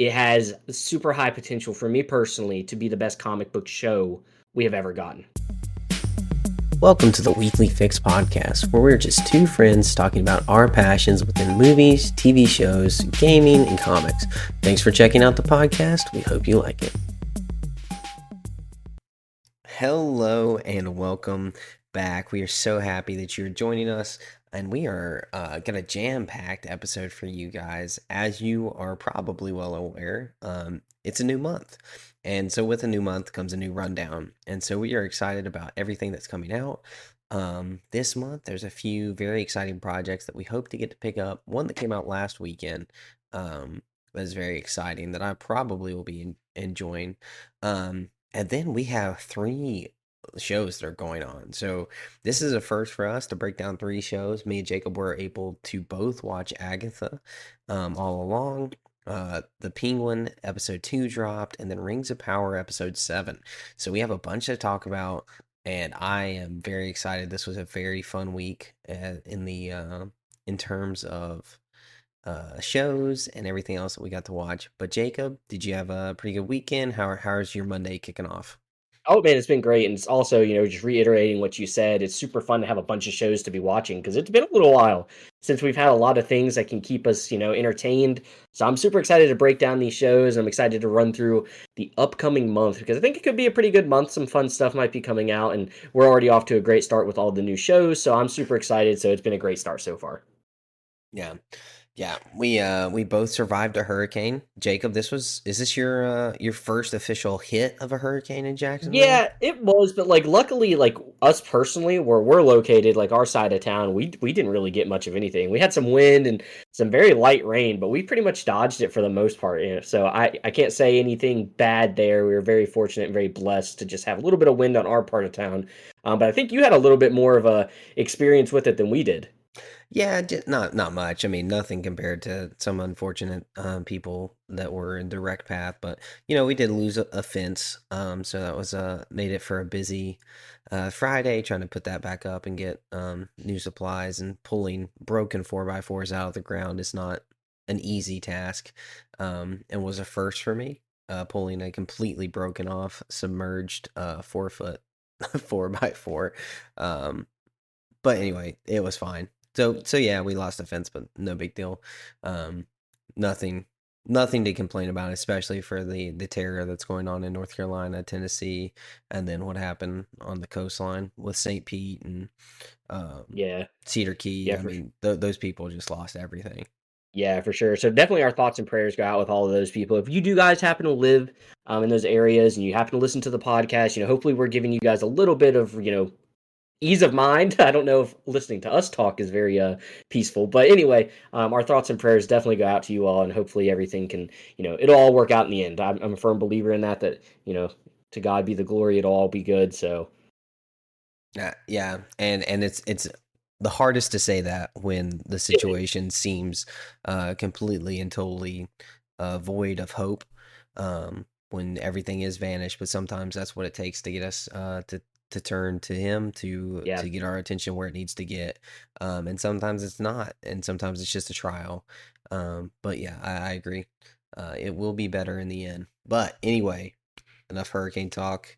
it has super high potential for me personally to be the best comic book show we have ever gotten. Welcome to the Weekly Fix podcast, where we're just two friends talking about our passions within movies, TV shows, gaming, and comics. Thanks for checking out the podcast. We hope you like it. Hello and welcome back. We are so happy that you're joining us, and we are got a jam-packed episode for you guys. As you are probably well aware, it's a new month. And so with a new month comes a new rundown. And so we are excited about everything that's coming out. This month, there's a few very exciting projects that we hope to get to pick up. One that came out last weekend was very exciting that I probably will be enjoying. And then we have 3 shows that are going on. So this is a first for us to break down 3 shows. Me and Jacob were able to both watch Agatha All Along. The Penguin episode 2 dropped, and then Rings of Power episode 7. So we have a bunch to talk about, and I am very excited. This was a very fun week in terms of shows and everything else that we got to watch. But Jacob, did you have a pretty good weekend? How's your Monday kicking off? Oh man, it's been great, and it's also, just reiterating what you said. It's super fun to have a bunch of shows to be watching because it's been a little while since we've had a lot of things that can keep us, entertained. So I'm super excited to break down these shows. I'm excited to run through the upcoming month because I think it could be a pretty good month. Some fun stuff might be coming out, and we're already off to a great start with all the new shows. So I'm super excited. So it's been a great start so far. Yeah. Yeah, we both survived a hurricane. Jacob, is this your first official hit of a hurricane in Jacksonville? Yeah, it was, but luckily, us personally, where we're located, our side of town, we didn't really get much of anything. We had some wind and some very light rain, but we pretty much dodged it for the most part. So I can't say anything bad there. We were very fortunate and very blessed to just have a little bit of wind on our part of town. But I think you had a little bit more of a experience with it than we did. Yeah, not much. I mean, nothing compared to some unfortunate people that were in direct path. But we did lose a fence, so that was made it for a busy Friday, trying to put that back up and get new supplies. And pulling broken 4x4s out of the ground is not an easy task, and was a first for me. Pulling a completely broken off, submerged 4 foot 4x4. But anyway, it was fine. So yeah, we lost the fence, but no big deal. Um, nothing, nothing to complain about, especially for the terror that's going on in North Carolina, Tennessee, and then what happened on the coastline with St. Pete and Yeah, Cedar Key. yeah, I mean, those people just lost everything. yeah, for sure. So definitely our thoughts and prayers go out with all of those people. If you do guys happen to live in those areas and you happen to listen to the podcast, hopefully we're giving you guys a little bit of, ease of mind. I don't know if listening to us talk is very peaceful, but anyway, our thoughts and prayers definitely go out to you all, and hopefully everything can, it'll all work out in the end. I'm a firm believer in that, to God be the glory, it'll all be good. So Yeah, and it's the hardest to say that when the situation seems completely and totally void of hope, when everything is vanished. But sometimes that's what it takes to get us to turn to Him yeah, to get our attention where it needs to get. And sometimes it's not, and sometimes it's just a trial. But yeah, I agree. It will be better in the end. But anyway, enough hurricane talk.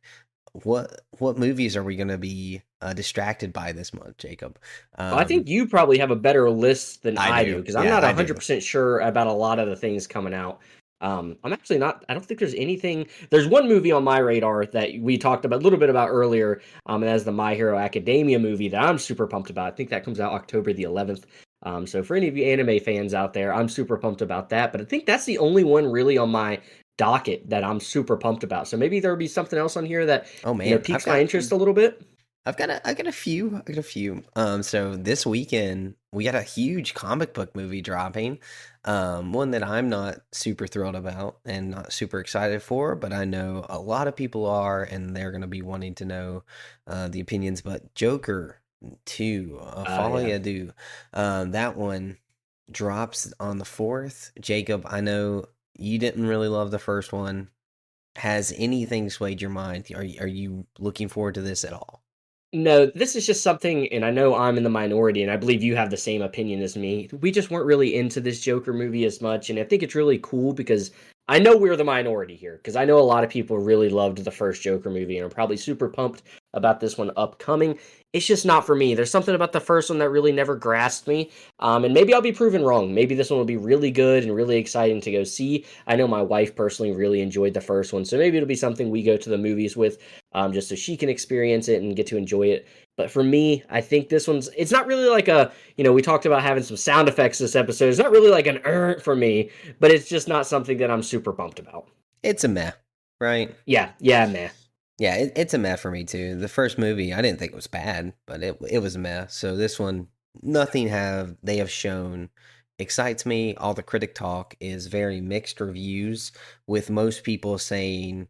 What movies are we gonna be distracted by this month, Jacob? I think you probably have a better list than I I do do. because I'm Yeah, not I do. 100% sure about a lot of the things coming out. I'm actually not. I don't think there's anything. There's one movie on my radar that we talked about a little bit about earlier, and that's the My Hero Academia movie that I'm super pumped about. I think that comes out October the 11th. So for any of you anime fans out there, I'm super pumped about that. But I think that's the only one really on my docket that I'm super pumped about. So maybe there'll be something else on here that Oh man, piques my interest a little bit. I got a few. I got a few. So this weekend we got a huge comic book movie dropping. One that I'm not super thrilled about and not super excited for, but I know a lot of people are, and they're gonna be wanting to know the opinions. But Joker 2, Folie Yeah. à Deux, that one drops on the 4th. Jacob, I know you didn't really love the first one. Has anything swayed your mind? Are you looking forward to this at all? No, this is just something, and I know I'm in the minority, and I believe you have the same opinion as me. We just weren't really into this Joker movie as much, and I think it's really cool because I know we're the minority here because I know a lot of people really loved the first Joker movie and are probably super pumped about this one upcoming. It's just not for me. There's something about the first one that really never grasped me. And maybe I'll be proven wrong. Maybe this one will be really good and really exciting to go see. I know my wife personally really enjoyed the first one, so maybe it'll be something we go to the movies with, just so she can experience it and get to enjoy it. But for me, I think this it's not really like we talked about having some sound effects this episode. It's not really like an for me, but it's just not something that I'm super pumped about. It's a meh, right? Yeah, meh. Yeah, it's a meh for me too. The first movie, I didn't think it was bad, but it was a meh. So this one, nothing they have shown excites me. All the critic talk is very mixed reviews, with most people saying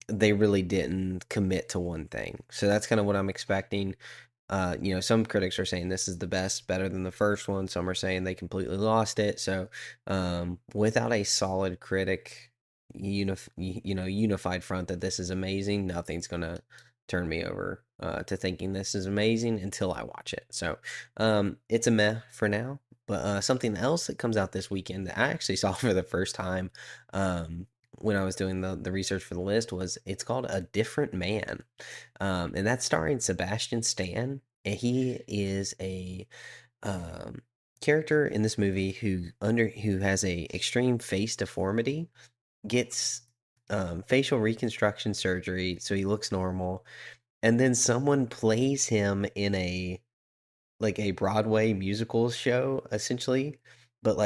they really didn't commit to one thing. So that's kind of what I'm expecting. Some critics are saying this is the best, better than the first one. Some are saying they completely lost it. So, without a solid critic, unified front that this is amazing, nothing's gonna turn me over to thinking this is amazing until I watch it. So, it's a meh for now. But something else that comes out this weekend that I actually saw for the first time, when I was doing the research for the list, was it's called A Different Man. And that's starring Sebastian Stan. And he is a um, character in this movie who has a extreme face deformity, gets facial reconstruction surgery so he looks normal, and then someone plays him in a Broadway musical show essentially, but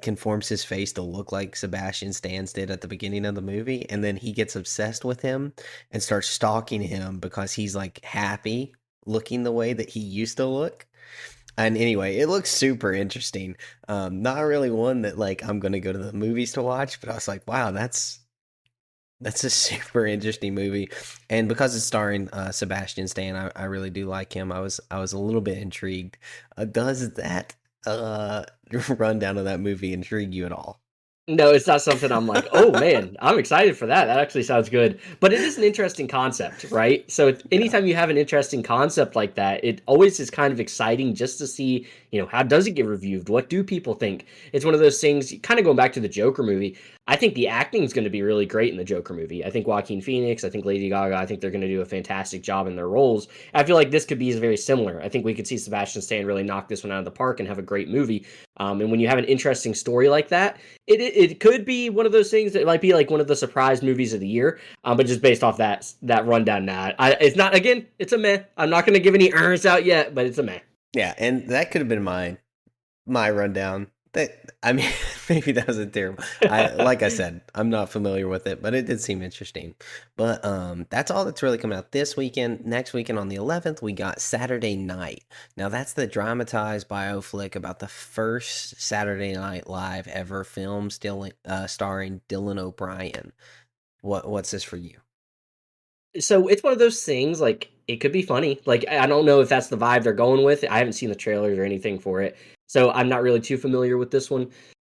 conforms his face to look like Sebastian Stans did at the beginning of the movie, and then he gets obsessed with him and starts stalking him because he's like happy looking the way that he used to look. And anyway, it looks super interesting. Not really one that like I'm gonna go to the movies to watch, but I was like, wow, that's a super interesting movie, and because it's starring Sebastian Stan, I really do like him. I was a little bit intrigued. Does that uh, rundown of that movie intrigue you at all? No, it's not something I'm like, oh man, I'm excited for that. That actually sounds good. But it is an interesting concept, right? So Yeah. anytime you have an interesting concept like that, it always is kind of exciting just to see, how does it get reviewed? What do people think? It's one of those things, kind of going back to the Joker movie. I think the acting is going to be really great in the Joker movie. I think Joaquin Phoenix, I think Lady Gaga, I think they're going to do a fantastic job in their roles. I feel like this could be very similar. I think we could see Sebastian Stan really knock this one out of the park and have a great movie. And when you have an interesting story like that, it could be one of those things that might be like one of the surprise movies of the year. But just based off that rundown, it's not, again, it's a meh. I'm not going to give any earns out yet, but it's a meh. Yeah, and that could have been my rundown. That I mean, maybe that was a terrible. Like I said, I'm not familiar with it, but it did seem interesting. But that's all that's really coming out this weekend. Next weekend on the 11th, we got Saturday Night. Now that's the dramatized bioflick about the first Saturday Night Live ever film, still starring Dylan O'Brien. What's this for you? So it's one of those things, like, it could be funny. Like, I don't know if that's the vibe they're going with. I haven't seen the trailers or anything for it, so I'm not really too familiar with this one.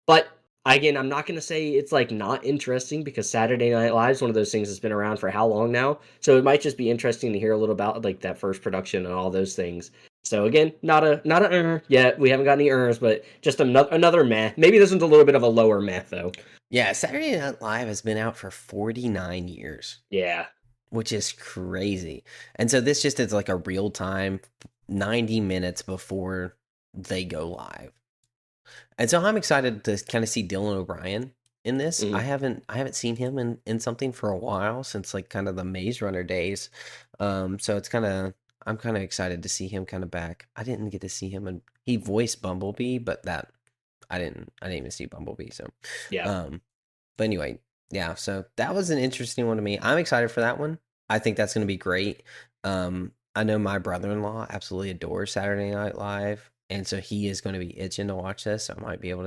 But again, I'm not going to say it's like not interesting because Saturday Night Live is one of those things that's been around for how long now. So it might just be interesting to hear a little about like that first production and all those things. So again, not a yet. We haven't got any but just another meh. Maybe this one's a little bit of a lower meh though. Yeah, Saturday Night Live has been out for 49 years, Yeah. which is crazy. And so this just is like a real time 90 minutes before they go live. And so I'm excited to kind of see Dylan O'Brien in this. Mhm. I haven't seen him in something for a while, since like kind of the Maze Runner days. So I'm kind of excited to see him kind of back. I didn't get to see him, and he voiced Bumblebee, but that I didn't even see Bumblebee. So Yeah. um but anyway, yeah, so that was an interesting one to me. I'm excited for that one. I think that's going to be great. I know my brother-in-law absolutely adores Saturday Night Live, and so he is going to be itching to watch this. So I might be able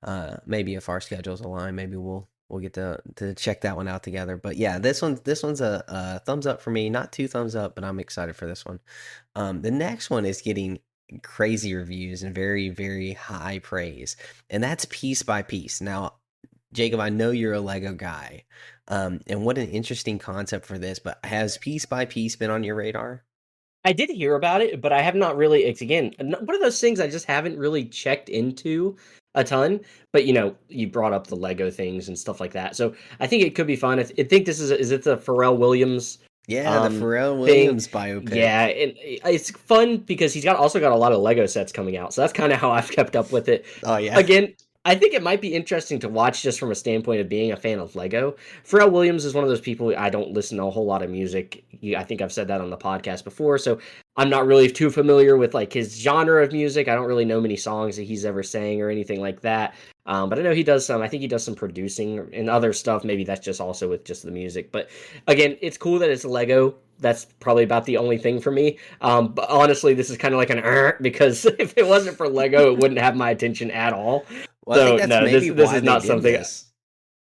to, maybe if our schedules align, maybe we'll get to check that one out together. But yeah, this one's a thumbs up for me. Not two thumbs up, but I'm excited for this one. The next one is getting crazy reviews and very, very high praise, and that's Piece by Piece. Now, Jacob, I know you're a Lego guy, and what an interesting concept for this. But has Piece by Piece been on your radar? I did hear about it, but I have not really. It's again one of those things I just haven't really checked into. a ton, but you brought up the Lego things and stuff like that. So I think it could be fun. I think this is it the Pharrell Williams Yeah, the um Pharrell thing? Williams Yeah, biopic. and it's fun because he's also got a lot of Lego sets coming out. So that's kind of how I've kept up with it. Oh yeah. Again, I think it might be interesting to watch just from a standpoint of being a fan of Lego. Pharrell Williams is one of those people. I don't listen to a whole lot of music. I think I've said that on the podcast before, so I'm not really too familiar with like his genre of music. I don't really know many songs that he's ever sang or anything like that. But I know he does some. I think he does some producing and other stuff. Maybe that's just also with just the music. But again, it's cool that it's Lego. That's probably about the only thing for me. But honestly, this is kind of like an because if it wasn't for Lego, it wouldn't have my attention at all. Well, I think So that's no, this maybe this why is they not did something. this.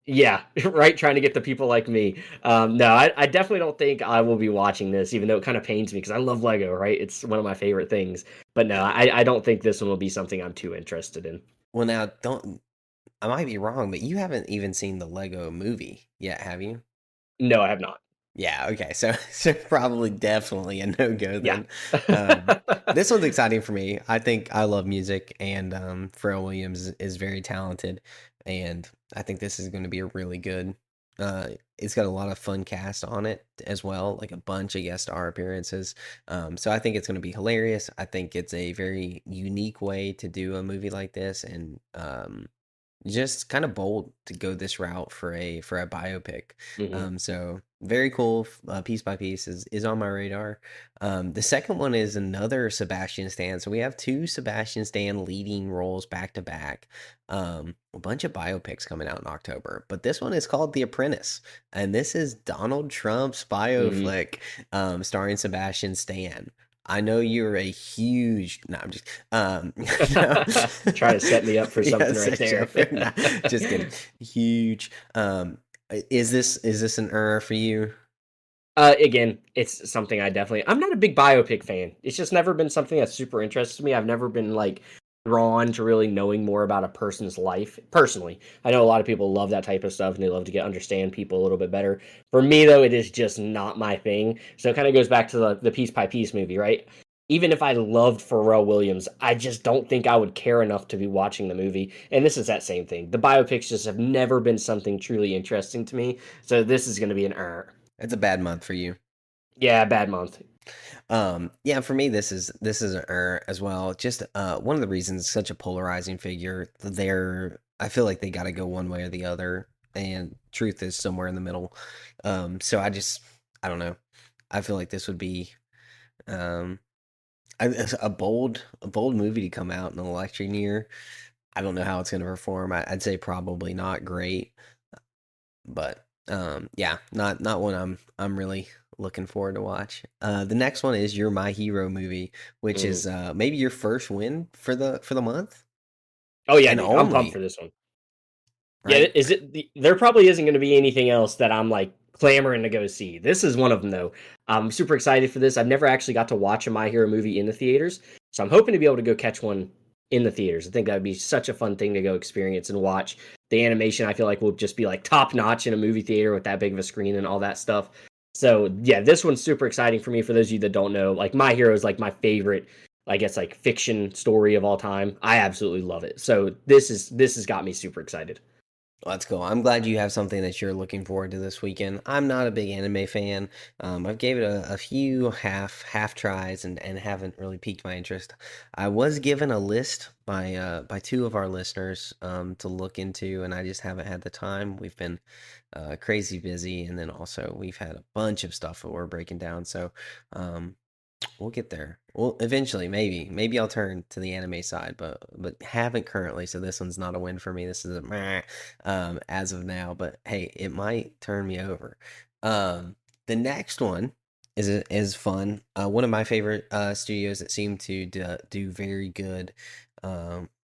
Yeah, right. Trying to get the people like me. No, I definitely don't think I will be watching this, even though it kind of pains me because I love Lego. Right, it's one of my favorite things. But no, I don't think this one will be something I'm too interested in. Well, now don't I might be wrong, but you haven't even seen the Lego movie yet, have you? No, I have not. Yeah, okay. So so probably definitely a no-go Yeah. then. Um, this one's exciting for me. I think I love music and Pharrell Williams is very talented and I think this is going to be a really good it's got a lot of fun cast on it as well, like a bunch of guest star appearances. So I think it's going to be hilarious. I think it's a very unique way to do a movie like this and just kind of bold to go this route for a biopic. Hmm. So very cool. Piece by Piece is on my radar. The second one is another Sebastian Stan. So we have two Sebastian Stan leading roles back to back. A bunch of biopics coming out in October, but this one is called The Apprentice, and this is Donald Trump's Hmm. bioflick, starring Sebastian Stan. I know you're a huge. No, I'm just. No. Try to set me up for Yeah, something right set you there. up nah, just kidding. Huge. Is this an for you? Again, it's something I'm not a big biopic fan. It's just never been something that's super interested me. I've never been like drawn to really knowing more about a person's life personally. I know a lot of people love that type of stuff and they love to get understand people a little bit better. For me though, it is just not my thing. So it kind of goes back to the piece by piece movie, right? Even if I loved Pharrell Williams, I just don't think I would care enough to be watching the movie. And this is that same thing. The biopics just have never been something truly interesting to me. So this is going to be an It's a bad month for you. yeah, bad month. Yeah, for me this is an as well. Just one of the reasons such a polarizing figure. I feel like they got to go one way or the other, and truth is somewhere in the middle. So I don't know. I feel like this would be um a bold movie to come out in an election year. I don't know how it's going to perform. I'd say probably not great, but yeah, not one I'm really looking forward to watch. The next one is your My Hero movie, which Mm. is maybe your first win for the month Oh yeah, and dude, I'm pumped only, for this one. Yeah, right? there probably isn't going to be anything else that I'm like clamoring to go see. This is one of them though. I'm super excited for this. I've never actually got to watch a My Hero movie in the theaters, so I'm hoping to be able to go catch one in the theaters. I think that would be such a fun thing to go experience and watch. The animation I feel like will just be like top notch in a movie theater with that big of a screen and all that stuff. So yeah, this one's super exciting for me. For those of you that don't know, like My Hero is like my favorite, I guess like fiction story of all time. I absolutely love it. So this has got me super excited. Well, that's cool. I'm glad you have something that you're looking forward to this weekend. I'm not a big anime fan. I've gave it a few half tries and haven't really piqued my interest. I was given a list by two of our listeners to look into, and I just haven't had the time. We've been crazy busy, and then also we've had a bunch of stuff that we're breaking down. So um, we'll get there. Well, eventually, maybe I'll turn to the anime side, but haven't currently. So this one's not a win for me. This is a meh, as of now. But hey, it might turn me over. The next one is fun. One of my favorite studios that seem to do very good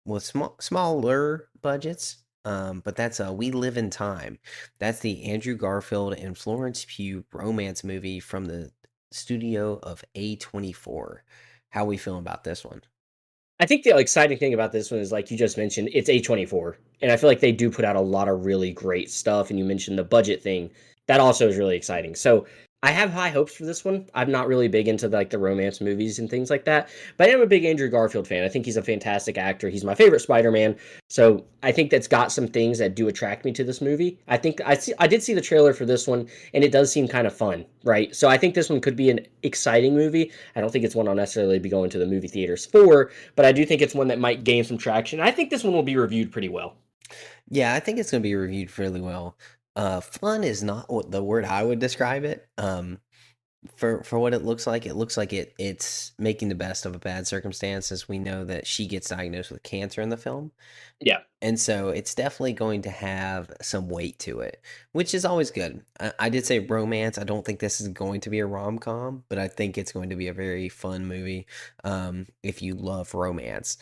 with smaller budgets. But that's We Live in Time. That's the Andrew Garfield and Florence Pugh romance movie from the studio of A24. How we feeling about this one? I think the exciting thing about this one is, like you just mentioned, it's A24, and I feel like they do put out a lot of really great stuff. And you mentioned the budget thing; that also is really exciting. So I have high hopes for this one. I'm not really big into like the romance movies and things like that, but I am a big Andrew Garfield fan. I think he's a fantastic actor. He's my favorite Spider-Man. So I think that's got some things that do attract me to this movie. I did see the trailer for this one, and it does seem kind of fun, right? So I think this one could be an exciting movie. I don't think it's one I'll necessarily be going to the movie theaters for, but I do think it's one that might gain some traction. I think this one will be reviewed pretty well. Yeah, I think it's going to be reviewed fairly well. Fun is not what the word I would describe it. For what it looks like it's making the best of a bad circumstance, as we know that she gets diagnosed with cancer in the film. Yeah. And so it's definitely going to have some weight to it, which is always good. I did say romance. I don't think this is going to be a rom com, but I think it's going to be a very fun movie. If you love romance,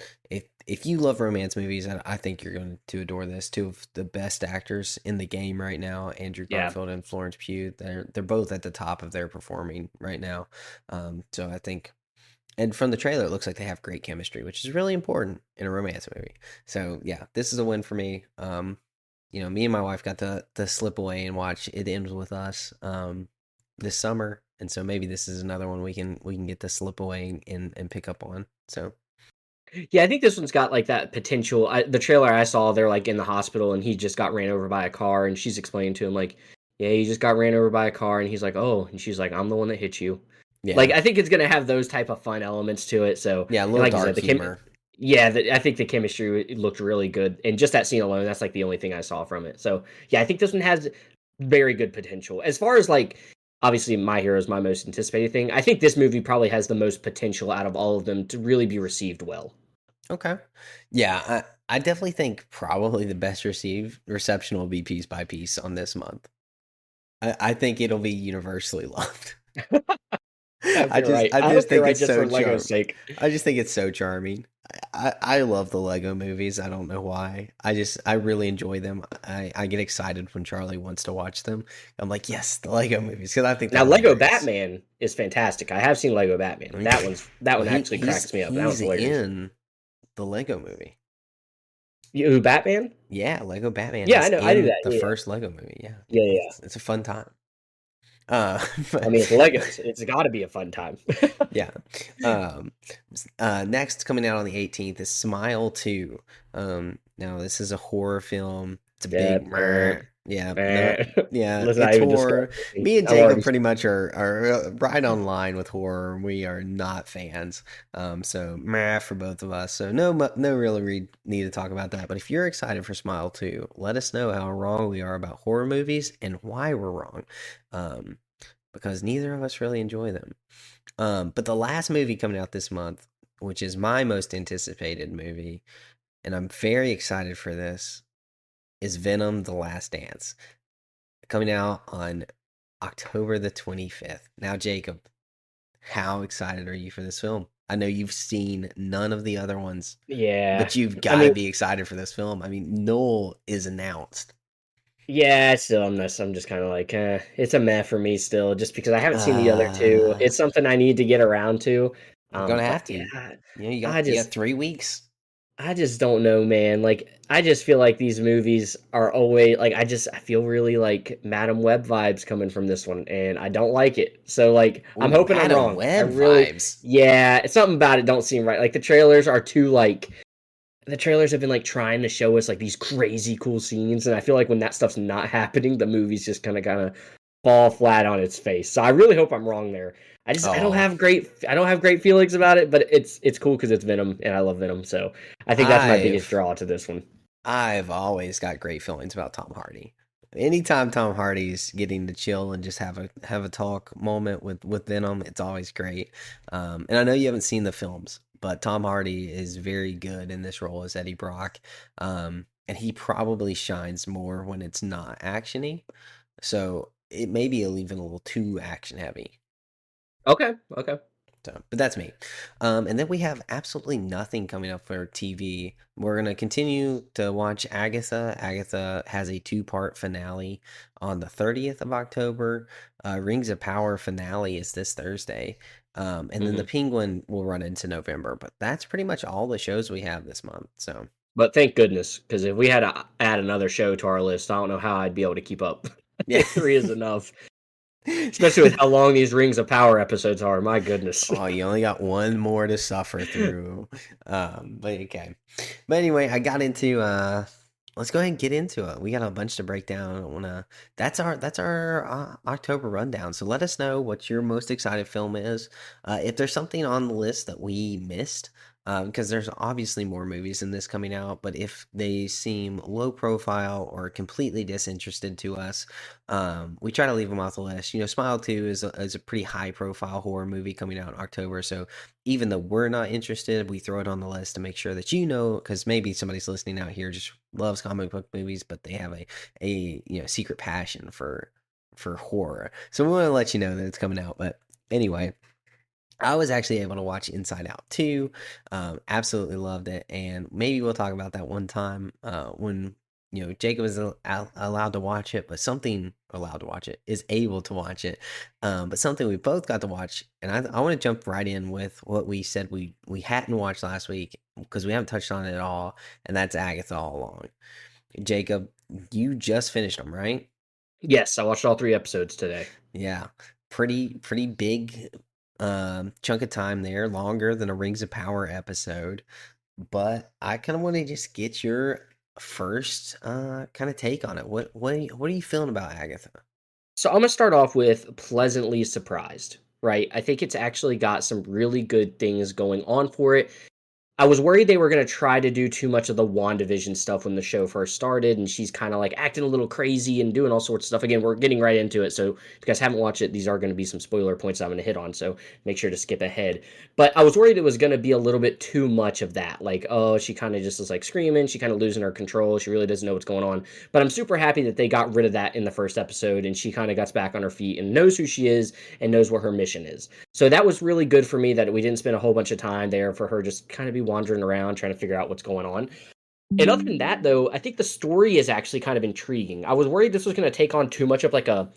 if you love romance movies, I think you're going to adore this. Two of the best actors in the game right now, Andrew Yeah. Garfield and Florence Pugh. They're both at the top of their performing right now. So I think, and from the trailer, it looks like they have great chemistry, which is really important in a romance movie. So yeah, this is a win for me. Me and my wife got to slip away and watch It Ends With Us this summer, and so maybe this is another one we can get to slip away and pick up on. So Yeah, I think this one's got like that potential. The trailer I saw, they're like in the hospital and he just got ran over by a car, and she's explaining to him like, "Yeah, he just got ran over by a car," and he's like, "Oh," and she's like, "I'm the one that hit you." Like yeah, I think it's gonna have those type of fun elements to it. So, yeah, a and little like you said, dark humor. yeah, I think the chemistry it looked really good, and just that scene alone, that's like the only thing I saw from it. So, yeah, I think this one has very good potential. As far as like, obviously, My Hero is my most anticipated thing. I think this movie probably has the most potential out of all of them to really be received well. Okay, yeah, I definitely think probably the best received reception will be Piece by Piece on this month. I think it'll be universally loved. I hope you're right. I I just hope you're think right it's just so for Lego's charm. sake. I just think it's so charming. I love the Lego movies. I don't know why. I really enjoy them. I get excited when Charlie wants to watch them. I'm like, yes, the Lego movies, because I think they're Now, Lego hilarious. Batman is fantastic. I have seen Lego Batman. I mean, That well, one actually cracks me up. That he's one's hilarious. in the Lego movie. You Batman? Yeah, Lego Batman Yeah, I is know. I knew in that. the Yeah, first Lego movie. Yeah, yeah, yeah. Yeah. it's a fun time. Uh, I but mean, it's Legos. It's got to be a fun time. yeah. Um, Next coming out on the 18th is Smile 2. Now this is a horror film. It's a Yeah. big meh. Yeah, no, Meh. yeah, Let's not it's even describe horror. it. Me and I'm Jacob already. pretty much are right on line with horror. We are not fans. So meh for both of us. So no really need to talk about that. But if you're excited for Smile 2, let us know how wrong we are about horror movies and why we're wrong. Um, because neither of us really enjoy them. But the last movie coming out this month, which is my most anticipated movie, and I'm very excited for this, is Venom: The Last Dance, coming out on October the 25th. Now, Jacob, how excited are you for this film? I know you've seen none of the other ones, Yeah. but you've I got to mean, be excited for this film. I mean, Noel is announced. yeah, still, I'm just kind of like, it's a meh for me still, just because I haven't seen the other two. Uh, It's something I need to get around to. you're gonna But have to. yeah, You I got just 3 weeks. I just don't know, man. Like, I just feel like these movies are always like I feel really like Madam Web vibes coming from this one, and I don't like it. So like I'm Ooh, hoping I'm Madam wrong. I Web really vibes. yeah, it's something about it don't seem right. Like the trailers are too like the trailers have been like trying to show us like these crazy cool scenes, and I feel like when that stuff's not happening, the movie's just kind of fall flat on its face. So I really hope I'm wrong there. Oh, I don't have great feelings about it, but it's cool because it's Venom and I love Venom. So I think that's my biggest I've draw to this one. I've always got great feelings about Tom Hardy. Anytime Tom Hardy's getting to chill and just have a talk moment with Venom, it's always great. And I know you haven't seen the films, but Tom Hardy is very good in this role as Eddie Brock. And he probably shines more when it's not actiony. So it may be even a little too action heavy. Okay, okay. So, but that's me. And then we have absolutely nothing coming up for TV. We're gonna continue to watch Agatha. Agatha has a two-part finale on the 30th of October. Rings of Power finale is this Thursday. And then the Hmm. Penguin will run into November. But that's pretty much all the shows we have this month. So But thank goodness, because if we had to add another show to our list, I don't know how I'd be able to keep up. I yeah. think three is enough. Especially with how long these Rings of Power episodes are. My goodness. Oh, you only got one more to suffer through. But okay. But anyway, I got into let's go ahead and get into it. We got a bunch to break down. I wanna that's our October rundown. So let us know what your most excited film is. If there's something on the list that we missed, because there's obviously more movies than this coming out, but if they seem low profile or completely disinterested to us, we try to leave them off the list. You know, Smile 2 is a pretty high profile horror movie coming out in October. So even though we're not interested, we throw it on the list to make sure that you know, because maybe somebody's listening out here just loves comic book movies, but they have a secret passion for horror. So we want to let you know that it's coming out. But anyway, I was actually able to watch Inside Out 2. Absolutely loved it. And maybe we'll talk about that one time when, Jacob is allowed to watch it, but something allowed to watch it is able to watch it. But something we both got to watch. And I want to jump right in with what we said we hadn't watched last week because we haven't touched on it at all. And that's Agatha All Along. Jacob, you just finished them, right? Yes, I watched all 3 episodes today. Yeah. Pretty big chunk of time there, longer than a Rings of Power episode. But I kind of want to just get your first kind of take on it. What are you feeling about Agatha? So I'm gonna start off with pleasantly surprised, right? I think it's actually got some really good things going on for it. I was worried they were going to try to do too much of the WandaVision stuff when the show first started, and she's kind of like acting a little crazy and doing all sorts of stuff. Again, we're getting right into it, so if you guys haven't watched it, these are going to be some spoiler points I'm going to hit on, so make sure to skip ahead. But I was worried it was going to be a little bit too much of that. Like, oh, she kind of just is like screaming, she kind of losing her control, she really doesn't know what's going on. But I'm super happy that they got rid of that in the first episode, and she kind of gets back on her feet and knows who she is and knows what her mission is. So that was really good for me that we didn't spend a whole bunch of time there for her just kind of be wandering around trying to figure out what's going on. And other than that, though, I think the story is actually kind of intriguing. I was worried this was going to take on too much of like a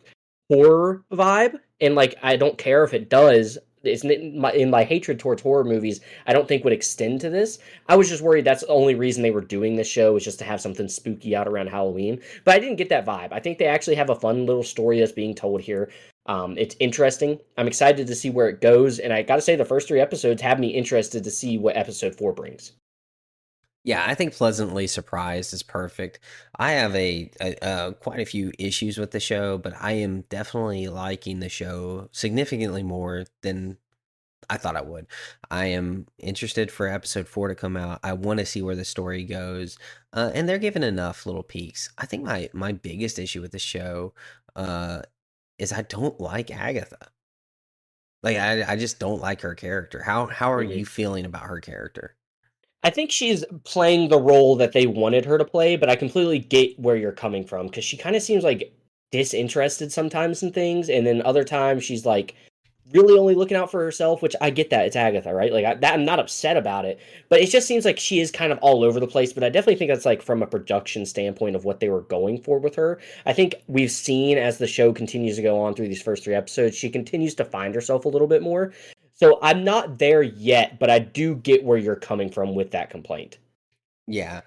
horror vibe, and like I don't care if it does. It's in my hatred towards horror movies. I don't think would extend to this. I was just worried that's the only reason they were doing this show was just to have something spooky out around Halloween. But I didn't get that vibe. I think they actually have a fun little story that's being told here. It's interesting. I'm excited to see where it goes, and I got to say the first 3 episodes have me interested to see what episode 4 brings. Yeah, I think pleasantly surprised is perfect. I have quite a few issues with the show, but I am definitely liking the show significantly more than I thought I would. I am interested for episode 4 to come out. I want to see where the story goes, and they're giving enough little peeks. I think my biggest issue with the show uh, is I don't like Agatha. Like I just don't like her character. How are Mhm. you feeling about her character? I think she's playing the role that they wanted her to play, but I completely get where you're coming from because she kind of seems like disinterested sometimes in things, and then other times she's like really only looking out for herself. Which I get that it's Agatha, right? Like I'm not upset about it, but it just seems like she is kind of all over the place. But I definitely think that's like from a production standpoint of what they were going for with her. I think we've seen as the show continues to go on through these first 3 episodes, she continues to find herself a little bit more. So I'm not there yet, but I do get where you're coming from with that complaint. Yeah.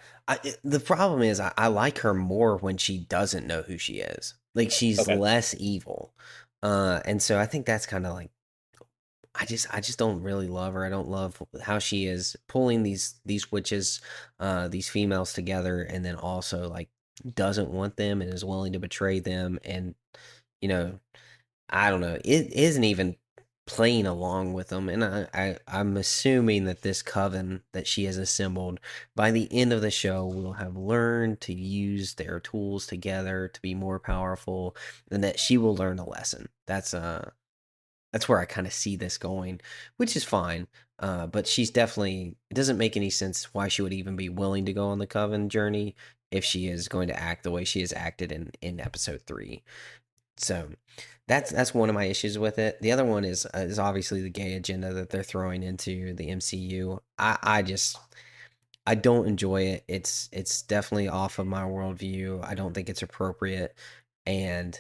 The problem is I like her more when she doesn't know who she is. Like she's Okay. less evil. And so I think that's kind of like I just don't really love her. I don't love how she is pulling these witches, these females together and then also like doesn't want them and is willing to betray them and you know I don't know. It isn't even playing along with them, and I'm assuming that this coven that she has assembled by the end of the show will have learned to use their tools together to be more powerful, and that she will learn a lesson. That's where I kind of see this going, which is fine. But she's definitely it doesn't make any sense why she would even be willing to go on the coven journey if she is going to act the way she has acted in episode 3. So that's one of my issues with it. The other one is obviously the gay agenda that they're throwing into the MCU. I don't enjoy it. It's definitely off of my worldview. I don't think it's appropriate, and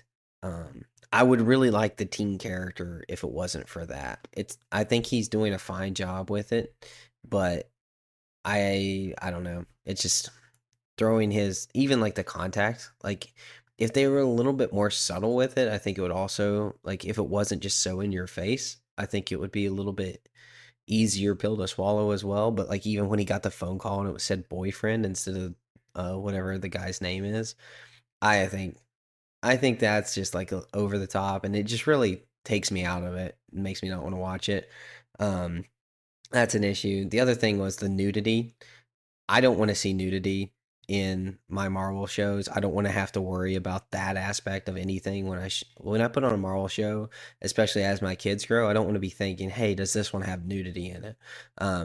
I would really like the teen character if it wasn't for that. I think he's doing a fine job with it, but I don't know. It's just throwing his even like the contact like if they were a little bit more subtle with it, I think it would also, like, if it wasn't just so in your face, I think it would be a little bit easier pill to swallow as well. But like even when he got the phone call and it said boyfriend instead of whatever the guy's name is, I think I think that's just like over the top, and it just really takes me out of it. It makes me not want to watch it. Um, that's an issue. The other thing was the nudity. I don't want to see nudity in my Marvel shows. I don't want to have to worry about that aspect of anything when when I put on a Marvel show, especially as my kids grow. I don't want to be thinking, "Hey, does this one have nudity in it?"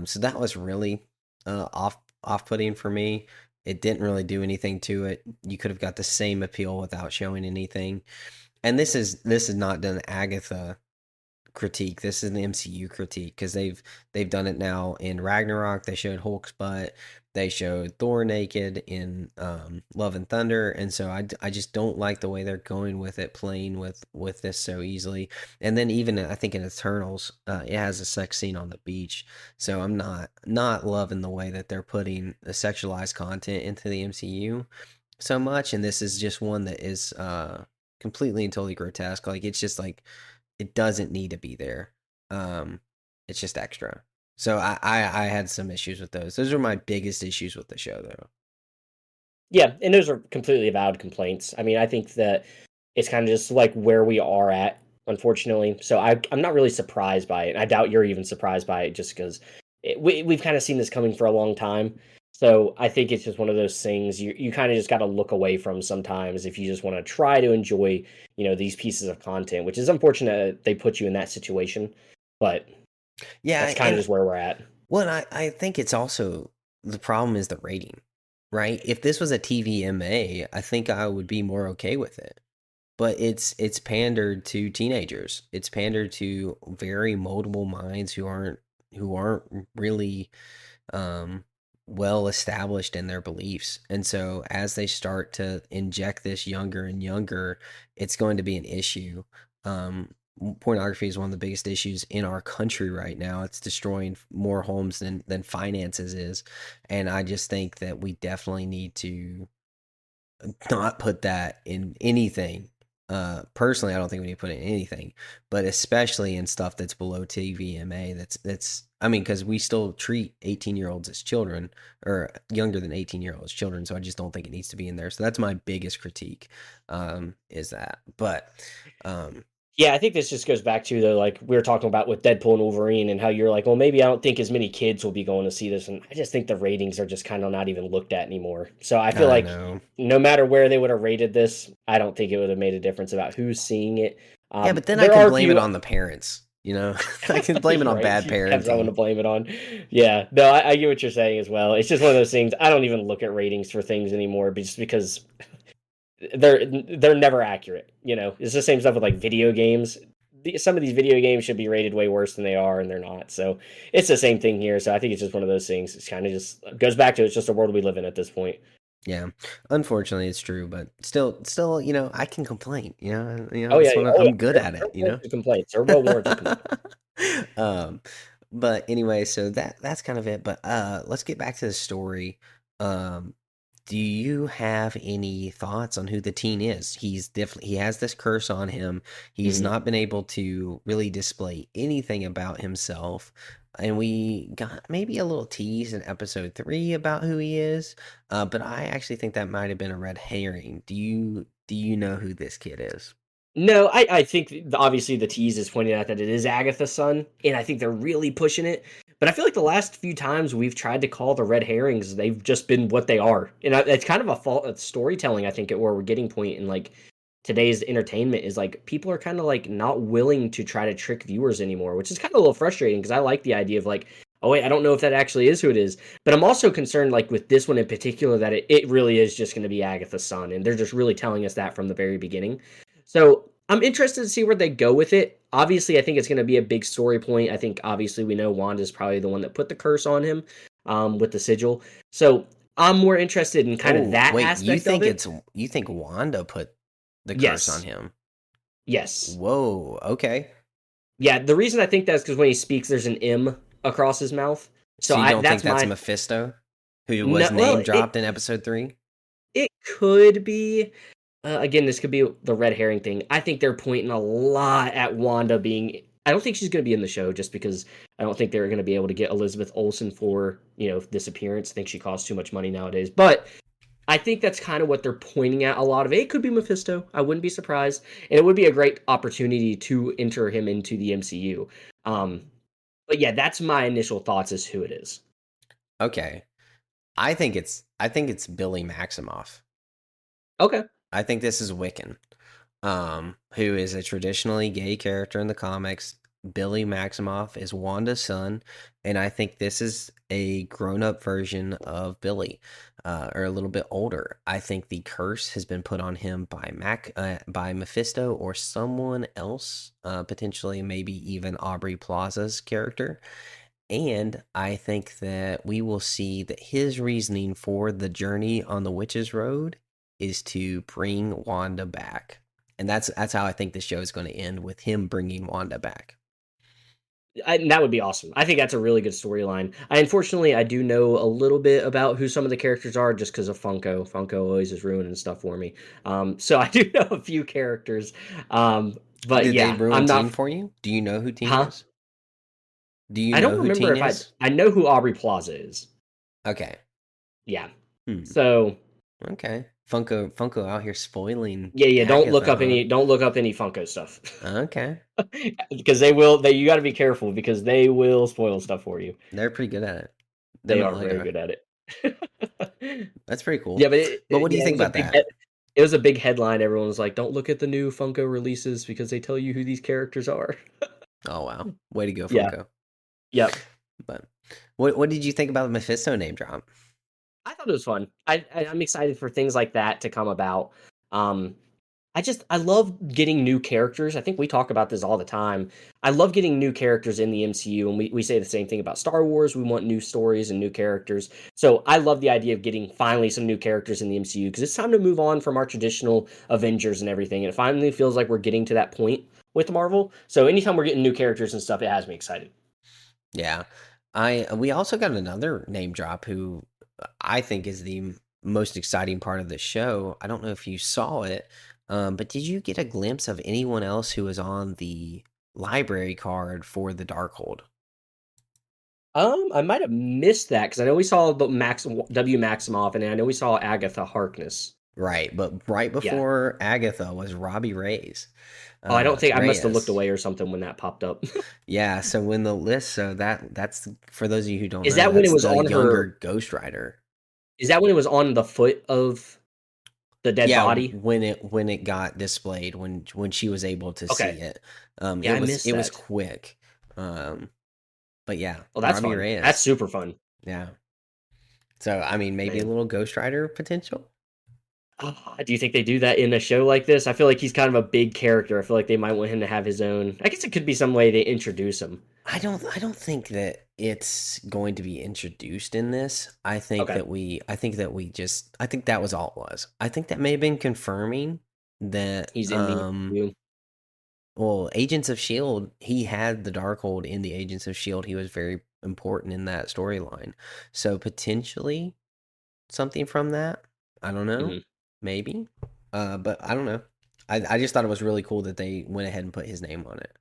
So that was really off putting for me. It didn't really do anything to it. You could have got the same appeal without showing anything. And this is not done Agatha critique. This is an MCU critique because they've done it now in Ragnarok. They showed Hulk's butt. They showed Thor naked in Love and Thunder, and so I just don't like the way they're going with it, playing with this so easily. And then even I think in Eternals, it has a sex scene on the beach. So I'm not loving the way that they're putting the sexualized content into the MCU so much. And this is just one that is completely and totally grotesque. Like it's just like it doesn't need to be there. Um, it's just extra. So I had some issues with those. Those are my biggest issues with the show, though. Yeah, and those are completely valid complaints. I mean, I think that it's kind of just like where we are at, unfortunately. So I'm not really surprised by it. I doubt you're even surprised by it, just because we've kind of seen this coming for a long time. So I think it's just one of those things you kind of just got to look away from sometimes if you just want to try to enjoy, these pieces of content, which is unfortunate they put you in that situation, but Yeah, that's kind of and just where we're at. well, I think it's also the problem is the rating, right? If this was a TVMA, I think I would be more okay with it. But it's pandered to teenagers. It's pandered to very moldable minds who aren't really um, well established in their beliefs. And so as they start to inject this younger and younger, it's going to be an issue. Pornography is one of the biggest issues in our country right now. It's destroying more homes than finances is. And I just think that we definitely need to not put that in anything. Personally, I don't think we need to put it in anything, but especially in stuff that's below TVMA. That's I mean, because we still treat 18-year-olds as children or younger than 18-year-olds children. So I just don't think it needs to be in there. So that's my biggest critique, is that. But Yeah, I think this just goes back to the like we were talking about with Deadpool and Wolverine and how you're like, well, maybe I don't think as many kids will be going to see this, and I just think the ratings are just kind of not even looked at anymore. So I feel I like know. no matter where they would have rated this, I don't think it would have made a difference about who's seeing it. Yeah, but then I There can are a blame it few, on the parents. I can blame it on right? bad You have someone to parenting. blame it on. Yeah, no, I get what you're saying as well. It's just one of those things. I don't even look at ratings for things anymore, just because they're never accurate. It's the same stuff with like video games. Some of these video games should be rated way worse than they are, and they're not. So it's the same thing here. So I think it's just one of those things. It's kind of just goes back to it's just a world we live in at this point. Yeah, unfortunately, it's true, but still, I can complain. Oh yeah, That's what oh yeah. I'm good at They're it. warranted complaints. They're well warranted complaints. um, but anyway, so that's kind of it. But let's get back to the story. Um, do you have any thoughts on who the teen is? He has this curse on him. He's Mhm. not been able to really display anything about himself. And we got maybe a little tease in episode 3 about who he is. But I actually think that might have been a red herring. Do you know who this kid is? No, I think obviously the tease is pointing out that it is Agatha's son, and I think they're really pushing it. But I feel like the last few times we've tried to call the red herrings, they've just been what they are, and it's kind of a fault of storytelling. I think where we're getting point in like today's entertainment is like people are kind of like not willing to try to trick viewers anymore, which is kind of a little frustrating because I like the idea of like, oh wait, I don't know if that actually is who it is, but I'm also concerned like with this one in particular that it really is just going to be Agatha's son, and they're just really telling us that from the very beginning. So I'm interested to see where they go with it. Obviously, I think it's going to be a big story point. I think obviously we know Wanda's probably the one that put the curse on him, with the sigil. So I'm more interested in kind of Oh, that wait, aspect of it. you think Wanda put the curse on Yes, him? yes, Whoa, okay. yeah. The reason I think that's because when he speaks, there's an M across his mouth. So So you I don't think that's that's my Mephisto, who no. was Well, name dropped in episode 3? it could be. again, this could be the red herring thing. I think they're pointing a lot at Wanda being. I don't think she's going to be in the show just because I don't think they're going to be able to get Elizabeth Olsen for this appearance. I think she costs too much money nowadays. But I think that's kind of what they're pointing at. A lot of it. It could be Mephisto. I wouldn't be surprised, and it would be a great opportunity to enter him into the MCU. Um, but yeah, that's my initial thoughts as who it is. Okay. I think it's Billy Maximoff. Okay. I think this is Wiccan, who is a traditionally gay character in the comics. Billy Maximoff is Wanda's son, and I think this is a grown-up version of Billy, or a little bit older. I think the curse has been put on him by Mephisto or someone else, potentially maybe even Aubrey Plaza's character. And I think that we will see that his reasoning for the journey on the Witch's Road is to bring Wanda back. And that's how I think the show is going to end, with him bringing Wanda back. That would be awesome. I think that's a really good storyline. Unfortunately, I do know a little bit about who some of the characters are just because of Funko. Funko always is ruining stuff for me. So I do know a few characters. But Did they yeah, ruin I'm Teen not. for you? Do you know who Teen Huh? is? Do you I know don't who remember Teen if is? I know who Aubrey Plaza is. Okay. Yeah. Hmm. So Okay. Funko out here spoiling yeah. Agatha, huh? Don't look up any Funko stuff Okay. because they will. You got to be careful because they will spoil stuff for you. They're pretty good at it. Them They and are very Lego. good at it. That's pretty cool. Yeah, but But what do you yeah, think about that? it was a big headline. Everyone was like, "Don't look at the new Funko releases because they tell you who these characters are." Oh wow. Way to go, Yeah. Funko. Yep. But what did you think about the Mephisto name drop? I thought it was fun. I'm excited for things like that to come about. Um, I love getting new characters. I think we talk about this all the time. I love getting new characters in the MCU, and we say the same thing about Star Wars. We want new stories and new characters. So I love the idea of getting finally some new characters in the MCU because it's time to move on from our traditional Avengers and everything. And it finally feels like we're getting to that point with Marvel. So anytime we're getting new characters and stuff, it has me excited. Yeah. We also got another name drop who I think is the most exciting part of the show. I don't know if you saw it, but did you get a glimpse of anyone else who was on the library card for the Darkhold? I might have missed that because I know we saw the W Maximoff, and I know we saw Agatha Harkness. Right, but right Yeah. before Agatha was Robbie Reyes. Oh, I don't think I must have looked Reyes. away or something when that popped up. Yeah, so when the list, so that's for those of you who don't Is know, that when it that's was the on her? younger Ghost Rider. Is that when it was on the foot of the dead Yeah, body? when it got displayed, when she was able to see Okay. it, Yeah, it I was missed it was that. quick, but yeah, Well, that's Robbie fun. That's Reyes, super fun, yeah. So I mean, maybe a man. little Ghost Rider potential. Do you think they do that in a show like this? I feel like he's kind of a big character. I feel like they might want him to have his own. I guess it could be some way they introduce him. I don't think that it's going to be introduced in this. Okay. I think that was all it was. I think that may have been confirming that He's in the MCU. well, Agents of Shield, he had the Darkhold in the Agents of Shield. He was very important in that storyline. So potentially something from that. I don't know. Mhm. Maybe. But I don't know. I just thought it was really cool that they went ahead and put his name on it.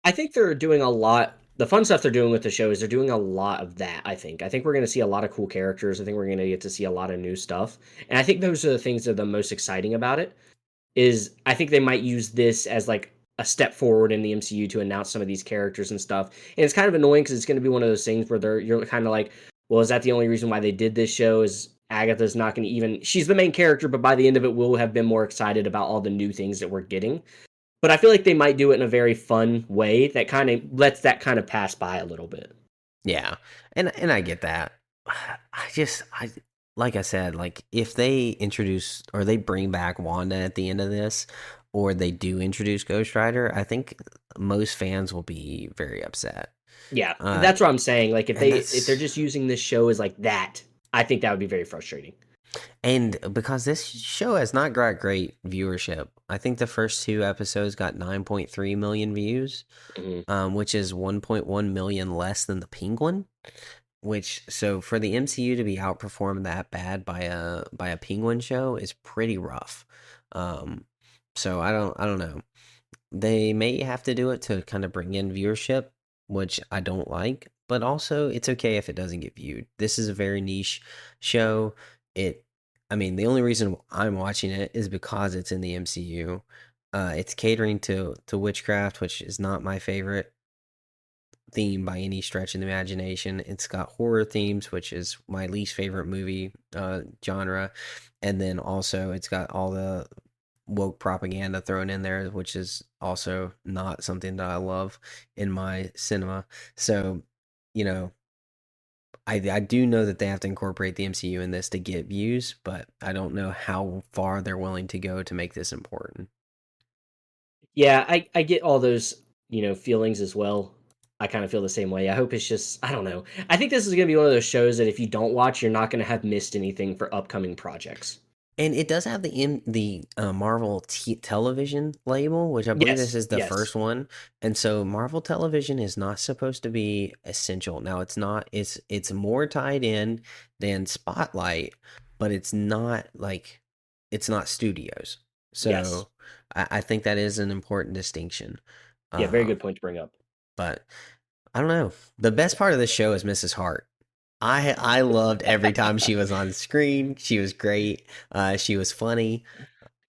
I think they're doing a lot. The fun stuff they're doing with the show is they're doing a lot of that. I think we're going to see a lot of cool characters. I think we're going to get to see a lot of new stuff, and I think those are the things that are the most exciting about it. Is I think they might use this as like a step forward in the MCU to announce some of these characters and stuff. And it's kind of annoying because it's going to be one of those things where you're kind of like, well, is that the only reason why they did this show? Is Agatha's not going to even? She's the main character, but by the end of it, we'll have been more excited about all the new things that we're getting. But I feel like they might do it in a very fun way that kind of lets that kind of pass by a little bit. Yeah. And I get that. I like I said, like if they introduce or they bring back Wanda at the end of this, or they do introduce Ghost Rider, I think most fans will be very upset. Yeah, Uh, that's what I'm saying. Like and if they're just using this show as like that, I think that would be very frustrating. because this show has not got great viewership. I think the first two episodes got 9.3 million views, Mhm. which is 1.1 million less than the Penguin. Which so for the MCU to be outperformed that bad by a Penguin show is pretty rough. Um, so I don't know. They may have to do it to kind of bring in viewership, which I don't like, but also it's okay if it doesn't get viewed. This is a very niche show. It, I mean, the only reason I'm watching it is because it's in the MCU. It's catering to witchcraft, which is not my favorite theme by any stretch of the imagination. It's got horror themes, which is my least favorite movie genre, and then also it's got all the woke propaganda thrown in there, which is also not something that I love in my cinema. So, you know, I do know that they have to incorporate the MCU in this to get views, but I don't know how far they're willing to go to make this important. Yeah, I get all those, feelings as well. I kind of feel the same way. I hope it's just I don't know. I think this is going to be one of those shows that if you don't watch, you're not going to have missed anything for upcoming projects. And it does have the Marvel Television label, which I believe this Yes, is the yes, first one. And so Marvel Television is not supposed to be essential. Now it's not. It's more tied in than Spotlight, but it's not like it's not studios. yes. So I think that is an important distinction. Yeah, very Uh, good point to bring up. but I don't know. The best part of the show is Mrs. Hart. I loved every time she was on screen. She was great. She was funny,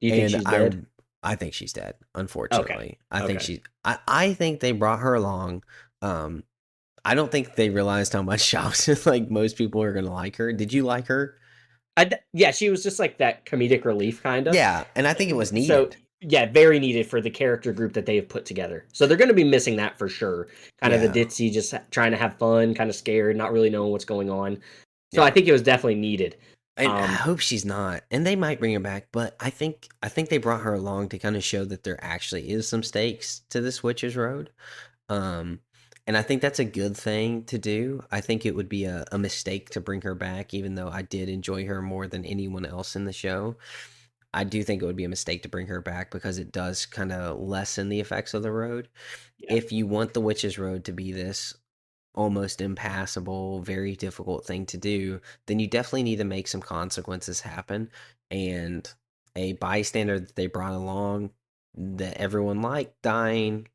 Do you think and she's dead? I think she's dead. Okay. Unfortunately, I think Okay. she. I think they brought her along. Um, I don't think they realized how much Shawshank, like most people are gonna like her. Did you like her? Yeah, she was just like that comedic relief kind of. Yeah, and I think it was So needed. yeah, very needed for the character group that they have put together. So they're going to be missing that for sure. Kind of the Yeah, ditzy, just trying to have fun, kind of scared, not really knowing what's going on. So I yeah. think it was definitely needed. And I Um, hope she's not. And they might bring her back, but I think they brought her along to kind of show that there actually is some stakes to this witch's road. Um, and I think that's a good thing to do. I think it would be a mistake to bring her back, even though I did enjoy her more than anyone else in the show. I do think it would be a mistake to bring her back because it does kind of lessen the effects of the road. yeah, If you want the Witch's Road to be this almost impassable, very difficult thing to do, then you definitely need to make some consequences happen. And a bystander that they brought along that everyone liked dying,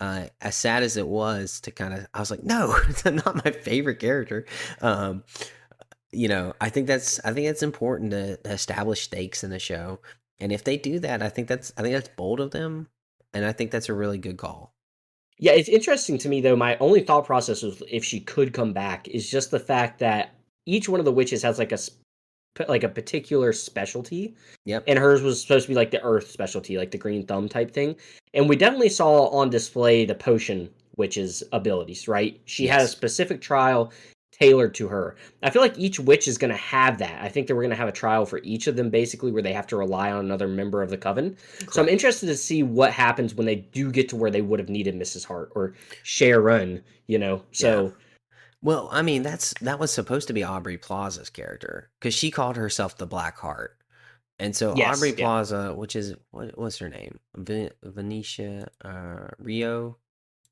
as sad as it was to kind of, I was like, no, it's not my favorite character. Um, I think that's important to establish stakes in the show. And if they do that, I think that's bold of them, and I think that's a really good call. yeah. It's interesting to me though. My only thought process was if she could come back is just the fact that each one of the witches has like a particular specialty, Yep. and hers was supposed to be like the earth specialty, like the green thumb type thing. And we definitely saw on display the potion witch's abilities, right? She had a Yes. specific trial tailored to her. I feel like each witch is going to have that. I think that we're going to have a trial for each of them, basically, where they have to rely on another member of the coven. So I'm Correct. interested to see what happens when they do get to where they would have needed Mrs. Hart or Sharon, Yeah. So, Well, I mean, that was supposed to be Aubrey Plaza's character because she called herself the Black Heart, and so Aubrey yes, yeah. Plaza, which is what's her name, Venetia Rio,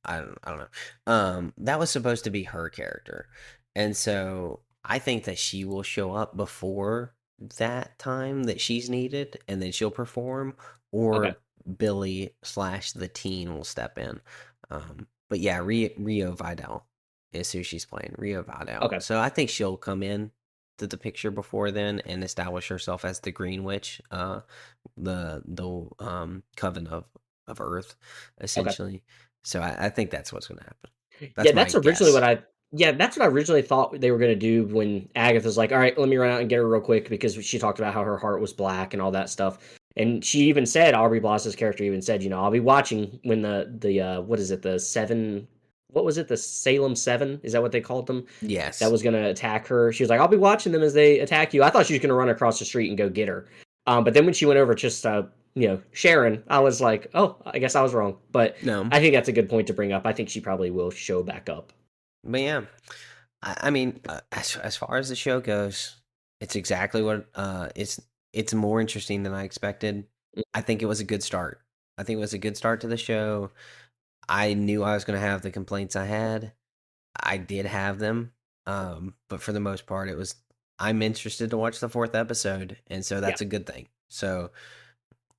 I don't know. That was supposed to be her character, and so I think that she will show up before that time that she's needed, and then she'll perform, Okay. or Billy slash the teen will step in. But yeah, Rio Vidal is who she's playing, Rio Vidal. Okay. So I think she'll come in to the picture before then and establish herself as the Green Witch, the Coven of Earth, Okay. essentially. So I think that's what's going to happen. Yeah, That's my what guess. that's what I originally thought they were gonna do when Agatha's like, "All right, let me run out and get her real quick," because she talked about how her heart was black and all that stuff. And she even said, Aubrey Bloss's character even said, I'll be watching when the what is it, the seven, what was it, the Salem Seven? Is that what they called them? That Yes. was gonna attack her. She was like, "I'll be watching them as they attack you." I thought she was gonna run across the street and go get her. But then when she went over just Sharon, I was like, "Oh, I guess I was wrong." But No. I think that's a good point to bring up. I think she probably will show back up. But yeah, I mean, as far as the show goes, it's exactly what it's more interesting than I expected. Mm, I think it was a good start. I think it was a good start to the show. I knew I was going to have the complaints I had. I did have them. But for the most part, it was I'm interested to watch the fourth episode, and so yeah. that's a good thing. So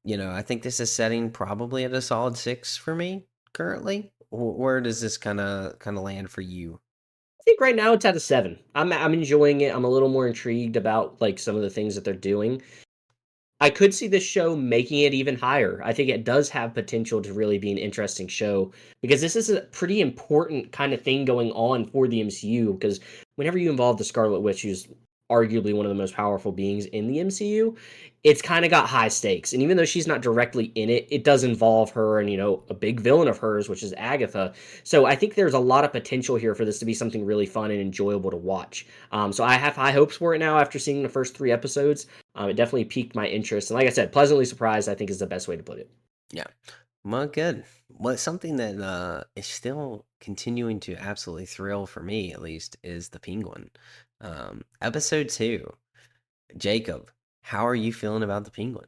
I think this is setting probably at a solid 6 for me currently. Where does this kind of land for you? I think right now it's at a 7. I'm enjoying it. I'm a little more intrigued about like some of the things that they're doing. I could see this show making it even higher. I think it does have potential to really be an interesting show because this is a pretty important kind of thing going on for the MCU. Because whenever you involve the Scarlet Witch, who's arguably one of the most powerful beings in the MCU, it's kind of got high stakes. And even though she's not directly in it, it does involve her and, a big villain of hers, which is Agatha. So I think there's a lot of potential here for this to be something really fun and enjoyable to watch. So I have high hopes for it now after seeing the first 3 episodes. It definitely piqued my interest. And like I said, pleasantly surprised, I think is the best way to put it. Yeah. Well, good. Well, something that is still continuing to absolutely thrill for me, at least, is the Penguin. Episode 2. Jacob, how are you feeling about the Penguin?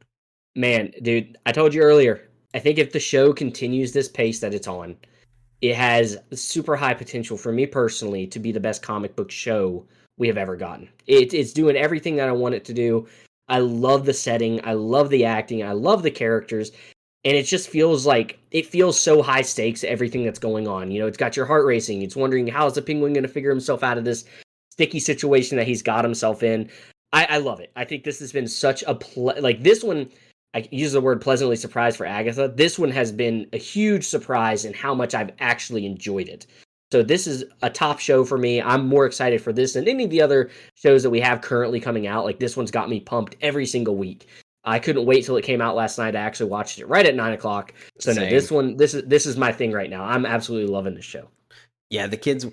Man, dude, I told you earlier, I think if the show continues this pace that it's on, it has super high potential for me personally to be the best comic book show we have ever gotten. It's doing everything that I want it to do. I love the setting. I love the acting. I love the characters. And it feels so high stakes, everything that's going on. It's got your heart racing. It's wondering, how is the Penguin going to figure himself out of this sticky situation that he's got himself in. I love it. I think this has been such a like this one. I use the word pleasantly surprised for Agatha. This one has been a huge surprise in how much I've actually enjoyed it. So this is a top show for me. I'm more excited for this than any of the other shows that we have currently coming out. Like this one's got me pumped every single week. I couldn't wait till it came out last night. I actually watched it right at 9 o'clock. So no, Same. this is my thing right now. I'm absolutely loving this show. Yeah, the kids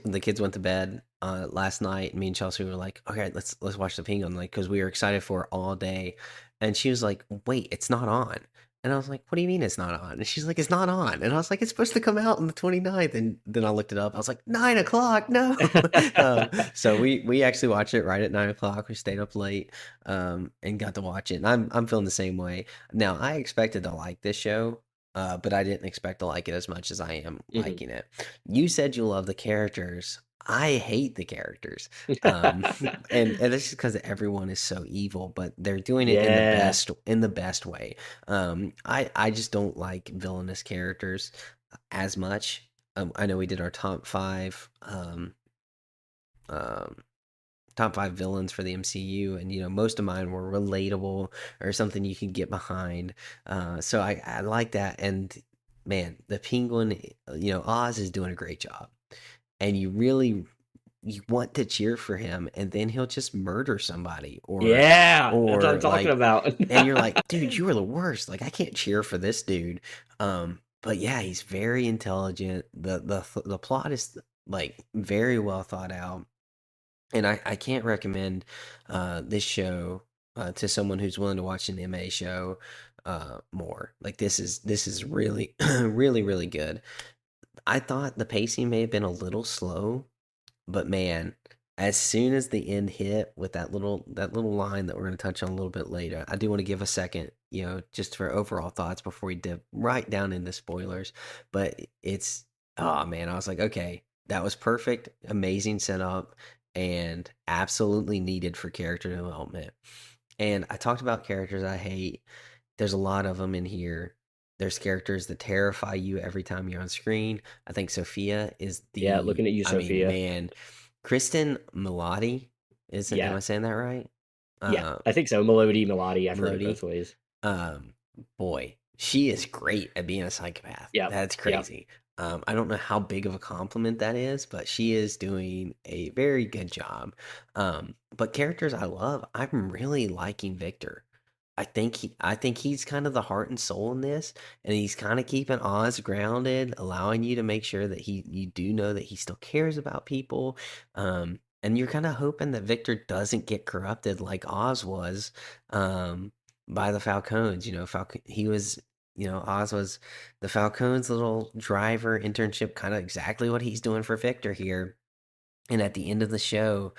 went to bed last night. Me and Chelsea were like, okay, let's watch the Penguin, like, because we were excited for it all day. And she was like, wait, it's not on. And I was like, what do you mean it's not on? And she's like, it's not on. And I was like, it's supposed to come out on the 29th. And then I looked it up. I was like, 9 o'clock, no. So we actually watched it right at 9 o'clock. We stayed up late and got to watch it. And I'm feeling the same way. Now, I expected to like this show. But I didn't expect to like it as much as I am Mhm. liking it. You said you love the characters. I hate the characters. Um, and this is because everyone is so evil, but they're doing it Yeah. in the best way. I just don't like villainous characters as much. I know we did our um, top five villains for the MCU, and most of mine were relatable or something you can get behind. So I like that, and man, the Penguin, Oz is doing a great job, and you want to cheer for him, and then he'll just murder somebody, Yeah. That's what I'm or talking like, about. and you're like, dude, you are the worst. Like, I can't cheer for this dude. But yeah, he's very intelligent. The plot is like very well thought out, and I can't recommend this show to someone who's willing to watch an MA show more. Like, this is really really really good. I thought the pacing may have been a little slow, but man, as soon as the end hit with that little line that we're going to touch on a little bit later, I do want to give a second, just for overall thoughts before we dip right down into spoilers. But it's, oh man, I was like, okay, that was perfect, amazing setup, and absolutely needed for character development. And I talked about characters I hate. There's a lot of them in here. There's characters that terrify you every time you're on screen. I think Sophia is Yeah, looking at you, I mean, Sophia. man, Kristen Milotti, isn't, am Yeah. I saying that right? Yeah. Uh, I think so. Melody. I've heard it both Melody, ways. um, boy, she is great at being a psychopath. Yep. That's Yep. crazy. I don't know how big of a compliment that is, but she is doing a very good job. But characters I love, I'm really liking Victor. I think he's kind of the heart and soul in this, and he's kind of keeping Oz grounded, allowing you to make sure that you do know that he still cares about people. And you're kind of hoping that Victor doesn't get corrupted like Oz was, by the Falcons. He was, Oz was the Falcons' little driver internship, kind of exactly what he's doing for Victor here. And at the end of the show,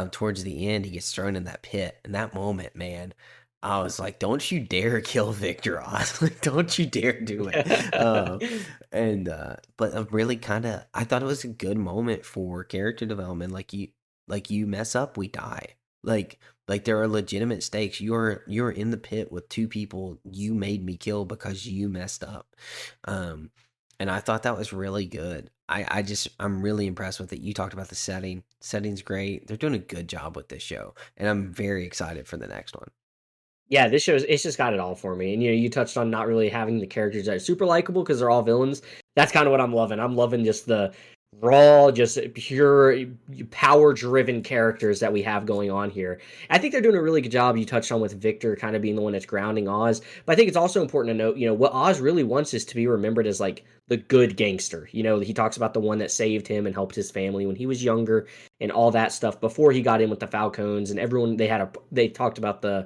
towards the end, he gets thrown in that pit. And that moment, man, I was like, "Don't you dare kill Victor Oz! Like, don't you dare do it!" But I really kind of, I thought it was a good moment for character development. Like, you mess up, we die. Like, Like there are legitimate stakes. You're in the pit with two people you made me kill because you messed up. Um, and I thought that was really good. I'm really impressed with it. You talked about the setting. Setting's great. They're doing a good job with this show, and I'm very excited for the next one. Yeah, this shows it's just got it all for me. And you touched on not really having the characters that are super likable because they're all villains. That's kind of what I'm loving. I'm loving just the raw, just pure power driven characters that we have going on here. I think they're doing a really good job. You touched on with Victor kind of being the one that's grounding Oz. But I think it's also important to note, what Oz really wants is to be remembered as like the good gangster. He talks about the one that saved him and helped his family when he was younger and all that stuff before he got in with the Falcons and everyone they talked about the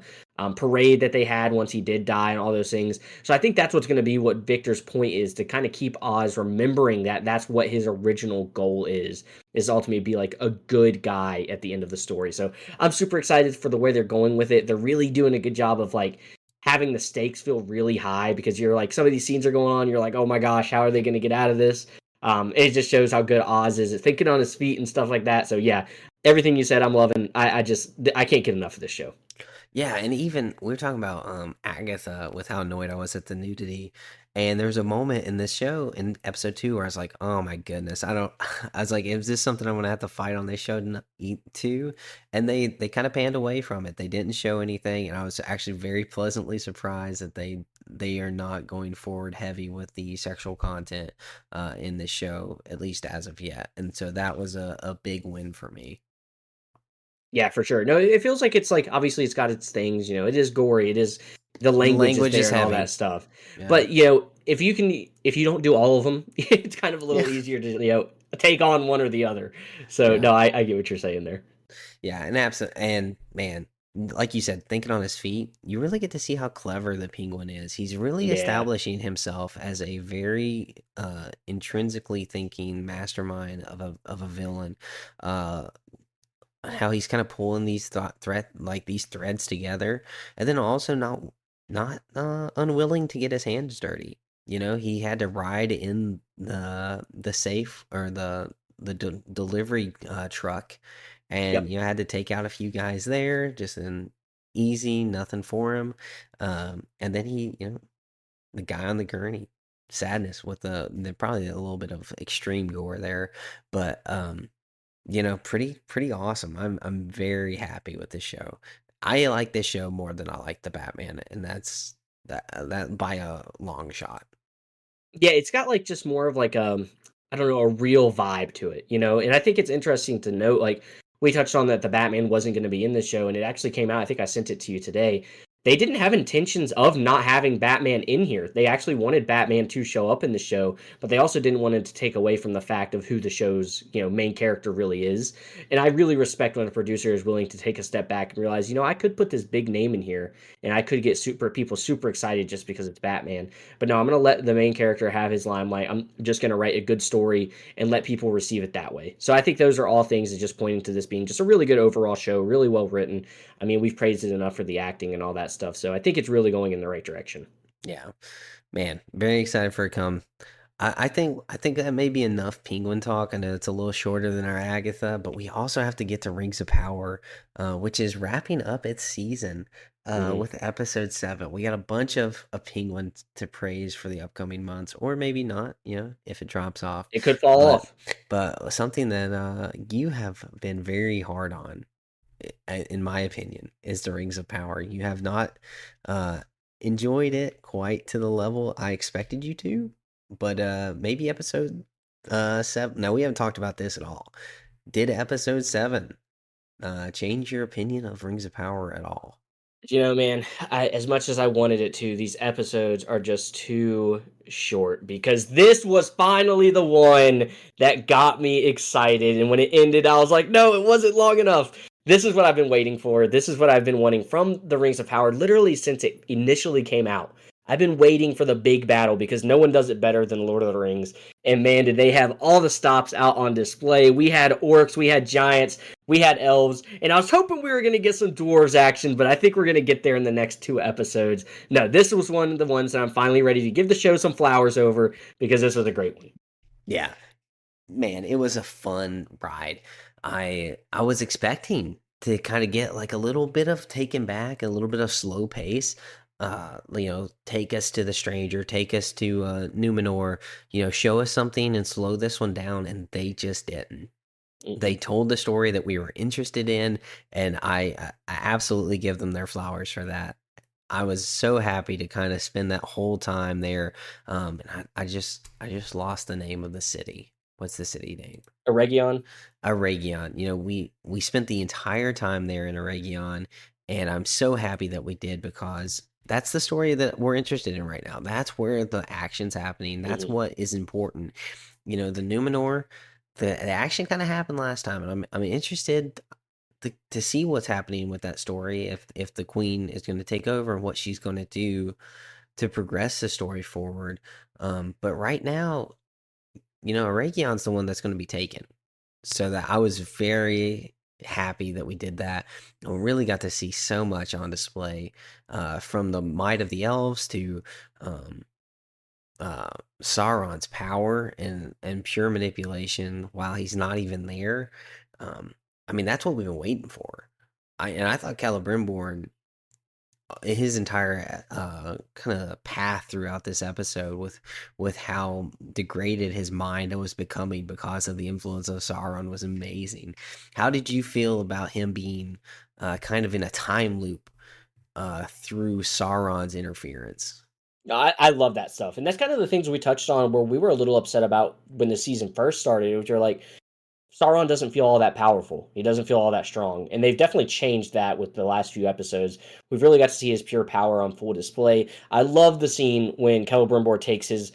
parade that they had once he did die and all those things. So I think that's what's going to be what Victor's point is, to kind of keep Oz remembering that that's what his original goal is ultimately be like a good guy at the end of the story. So I'm super excited for the way they're going with it. They're really doing a good job of like having the stakes feel really high because you're like, some of these scenes are going on, you're like, oh my gosh, how are they going to get out of this? It just shows how good Oz is at thinking on his feet and stuff like that. So yeah, everything you said, I'm loving. I can't get enough of this show. Yeah, and even we were talking about Agatha with how annoyed I was at the nudity. And there's a moment in this show in episode 2 where I was like, "Oh my goodness, I don't." I was like, "Is this something I'm gonna have to fight on this show too?" And they kind of panned away from it. They didn't show anything, and I was actually very pleasantly surprised that they are not going forward heavy with the sexual content in this show, at least as of yet. And so that was a big win for me. Yeah, for sure. No, it feels like it's like obviously it's got its things, it is gory, it is the The language is language there is and all that heavy. stuff. Yeah, But if you don't do all of them, it's kind of a yeah. little easier to take on one or the other. So Yeah. no, I get what you're saying there. Yeah, and man, like you said, thinking on his feet, you really get to see how clever the penguin is. He's really Yeah. establishing himself as a very intrinsically thinking mastermind of a villain. Uh how he's kind of pulling these these threads together, and then also not unwilling to get his hands dirty. He had to ride in the safe or the delivery truck, and Yep. had to take out a few guys there, just in easy, nothing for him. And then the guy on the gurney, sadness with the probably a little bit of extreme gore there, but pretty awesome. I'm very happy with this show. I like this show more than I like the Batman, and that by a long shot. Yeah, it's got like just more of like I don't know, a real vibe to it, And I think it's interesting to note, like we touched on that the Batman wasn't going to be in the show, and it actually came out. I think I sent it to you today. They didn't have intentions of not having Batman in here. They actually wanted Batman to show up in the show, but they also didn't want it to take away from the fact of who the show's main character really is. And I really respect when a producer is willing to take a step back and realize, I could put this big name in here, and I could get people super excited just because it's Batman. But no, I'm going to let the main character have his limelight. I'm just going to write a good story and let people receive it that way. So I think those are all things that just pointing to this being just a really good overall show, really well written. I mean, we've praised it enough for the acting and all that stuff. So I think it's really going in the right direction. Yeah, man, very excited for it come. I think that may be enough Penguin talk. I know it's a little shorter than our Agatha, but we also have to get to Rings of Power, which is wrapping up its season Mhm. with episode 7. We got a bunch of Penguins to praise for the upcoming months, or maybe not, if it drops off. It could fall But off. but something that you have been very hard on, in my opinion, is the Rings of Power. You have not uh, enjoyed it quite to the level I expected you to, but maybe episode 7. No, we haven't talked about this at all. Did episode 7 change your opinion of Rings of Power at all? Man, as much as I wanted it to, these episodes are just too short because this was finally the one that got me excited. And when it ended, I was like, no, it wasn't long enough. This is what I've been waiting for. This is what I've been wanting from the Rings of Power literally since it initially came out. I've been waiting for the big battle because no one does it better than Lord of the Rings. And man, did they have all the stops out on display. We had orcs, we had giants, we had elves, and I was hoping we were going to get some dwarves action, but I think we're going to get there in the next 2 episodes. No, this was one of the ones that I'm finally ready to give the show some flowers over because this was a great one. Yeah, man, it was a fun ride. I was expecting to kind of get like a little bit of taken back, a little bit of slow pace. Take us to the stranger, take us to Numenor, show us something and slow this one down, and they just didn't. They Mhm. told the story that we were interested in, and I absolutely give them their flowers for that. I was so happy to kind of spend that whole time there. And I just lost the name of the city. What's the city name? Eregion. Aragion. We spent the entire time there in Aragion, and I'm so happy that we did because that's the story that we're interested in right now. That's where the action's happening. That's Mhm. what is important. The Numenor, the action kind of happened last time, and I'm interested to see what's happening with that story. If the queen is going to take over and what she's going to do to progress the story forward. But right now, Aragion's the one that's going to be taken. So that I was very happy that we did that. And we really got to see so much on display, from the might of the elves to um, uh, Sauron's power and pure manipulation while he's not even there. Um, I mean, that's what we've been waiting for. I thought Celebrimbor, his entire kind of path throughout this episode with how degraded his mind was becoming because of the influence of Sauron was amazing. How did you feel about him being kind of in a time loop through Sauron's interference? No, I love that stuff, and that's kind of the things we touched on where we were a little upset about when the season first started, which are like Sauron doesn't feel all that powerful. He doesn't feel all that strong. And they've definitely changed that with the last few episodes. We've really got to see his pure power on full display. I love the scene when Celebrimbor takes his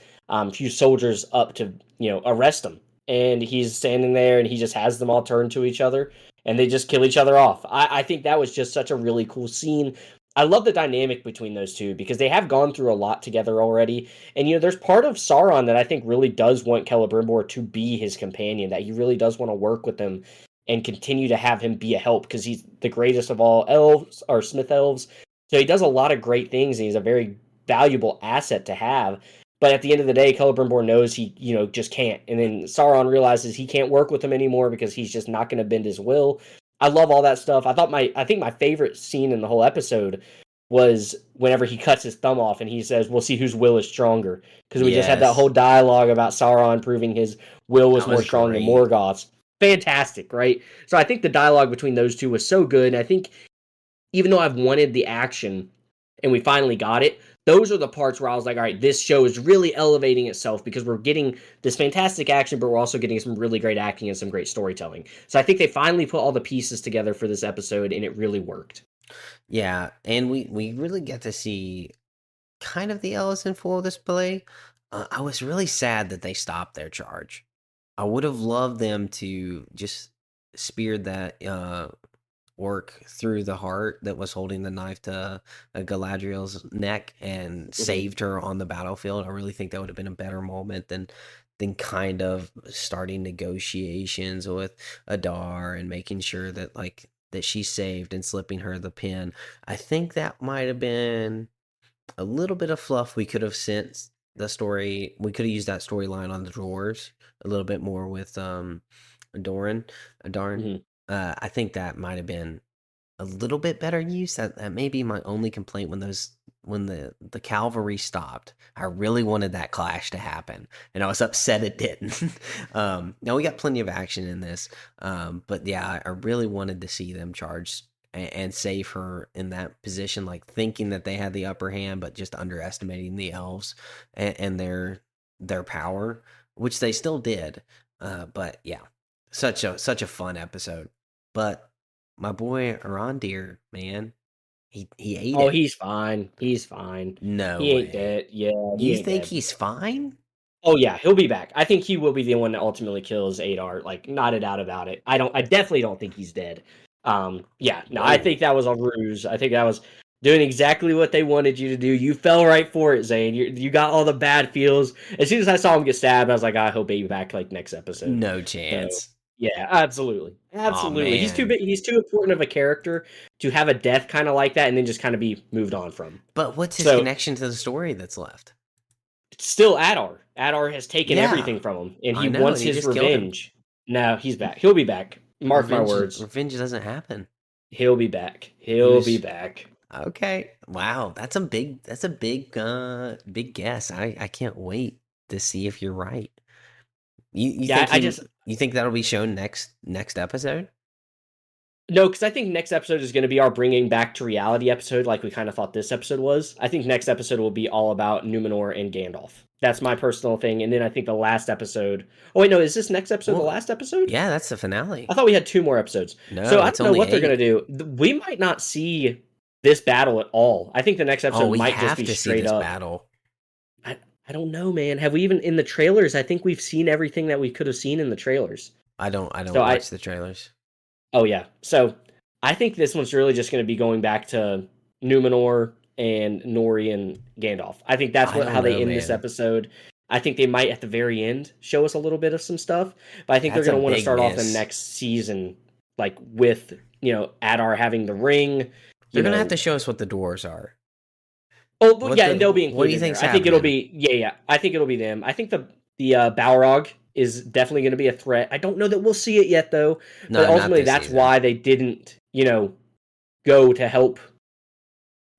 few soldiers up to, arrest him. And he's standing there and he just has them all turn to each other and they just kill each other off. I think that was just such a really cool scene. I love the dynamic between those two because they have gone through a lot together already. And there's part of Sauron that I think really does want Celebrimbor to be his companion, that he really does want to work with him and continue to have him be a help because he's the greatest of all elves or Smith elves. So he does a lot of great things and he's a very valuable asset to have. But at the end of the day, Celebrimbor knows he, just can't. And then Sauron realizes he can't work with him anymore because he's just not going to bend his will. I love all that stuff. I think my favorite scene in the whole episode was whenever he cuts his thumb off and he says, "We'll see whose will is stronger." Because we just had that whole Yes, dialogue about Sauron proving his will was that more was strong than great. Morgoth's. Fantastic, right? So I think the dialogue between those two was so good. And I think even though I've wanted the action and we finally got it, those are the parts where I was like, all right, this show is really elevating itself because we're getting this fantastic action, but we're also getting some really great acting and some great storytelling. So I think they finally put all the pieces together for this episode and it really worked. Yeah, and we really get to see kind of the elves in full display. I was really sad that they stopped their charge. I would have loved them to just speared that orc through the heart that was holding the knife to Galadriel's neck and Mm-hmm. saved her on the battlefield. I really think that would have been a better moment than kind of starting negotiations with Adar and making sure that that she's saved and slipping her the pin. I think that might have been a little bit of fluff. We could have sent the story. We could have used that storyline on the drawers a little bit more with Doran. Darn. Mm-hmm. I think that might have been a little bit better use. That may be my only complaint when the cavalry stopped. I really wanted that clash to happen, and I was upset it didn't. Now we got plenty of action in this, but yeah, I really wanted to see them charge and save her in that position, like thinking that they had the upper hand, but just underestimating the elves and their power, which they still did. But yeah, such a fun episode. But my boy Arondir, man, he ate Oh, it. he's fine. He's fine. No He ain't way. dead. Yeah, he You ain't think dead. he's fine? Oh yeah, he'll be back. I think he will be the one that ultimately kills Adar. Like, not a doubt about it. I definitely don't think he's dead. Yeah, no, I Whoa. think that was a ruse. I think that was doing exactly what they wanted you to do. You fell right for it, Zane. You got all the bad feels. As soon as I saw him get stabbed, I was like, I hope he'll be back like next episode. No So chance. yeah, absolutely, Oh absolutely. He's too man. big. He's too important of a character to have a death kind of like that and then just kind of be moved on from. But what's his So connection to the story that's left? still Adar. Adar has taken Yeah, everything from him, and he I know, wants and he his just killed him. revenge. No, he's back. He'll be back. Mark my Revenge words. revenge doesn't happen. He'll be back. He He'll be was back. okay. Wow, that's a big guess. I can't wait to see if you're right. You Yeah, think I just you think that'll be shown next episode? no, because I think next episode is going to be our bringing back to reality episode, like we kind of thought this episode was. I think next episode will be all about Numenor and Gandalf. That's my personal thing. And then I think the last episode. Oh wait, no, is this next episode the Well, last episode? yeah, that's the I finale. thought we had two more episodes. So No, I it's don't know only what they're going 8. to do. We might not see this battle at all. I think the next Oh, episode we might just have be to see straight this up. battle. I don't know, man. Have we even in the trailers? I think we've seen everything that we could have seen in the trailers. I don't So I watch the trailers. Oh yeah. So I think this one's really just going to be going back to Numenor and Nori and Gandalf. I think that's I what don't how they know, end this man. episode. I think they might at the very end show us a little bit of some stuff, but I think they're That's a going to want to big start off the miss. next season like with Adar having the ring. You They're gonna have know. to show us what the dwarves are. Oh well, What yeah, and they'll be do included you in there. think's I think it'll happening? be yeah. I think it'll be them. I think the Balrog is definitely going to be a threat. I don't know that we'll see it yet though, but No, not ultimately this that's season. why they didn't go to help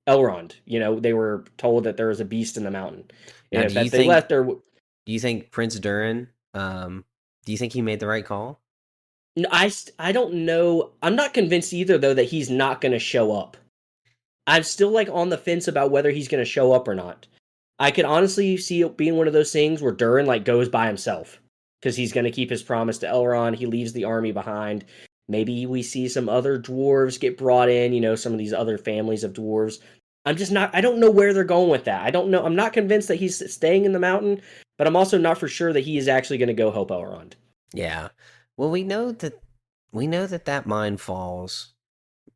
Elrond. They were told that there was a beast in the mountain, and Now, if they left there, do you think Prince Durin, do you think he made the right call? I don't know. I'm not convinced either, though, that he's not going to show up. I'm still like on the fence about whether he's going to show up or not. I could honestly see it being one of those things where Durin like goes by himself because he's going to keep his promise to Elrond. He leaves the army behind. Maybe we see some other dwarves get brought in. Some of these other families of dwarves. I'm just not. I don't know where they're going with that. I don't know. I'm not convinced that he's staying in the mountain, but I'm also not for sure that he is actually going to go help Elrond. Yeah. Well, we know that that mine falls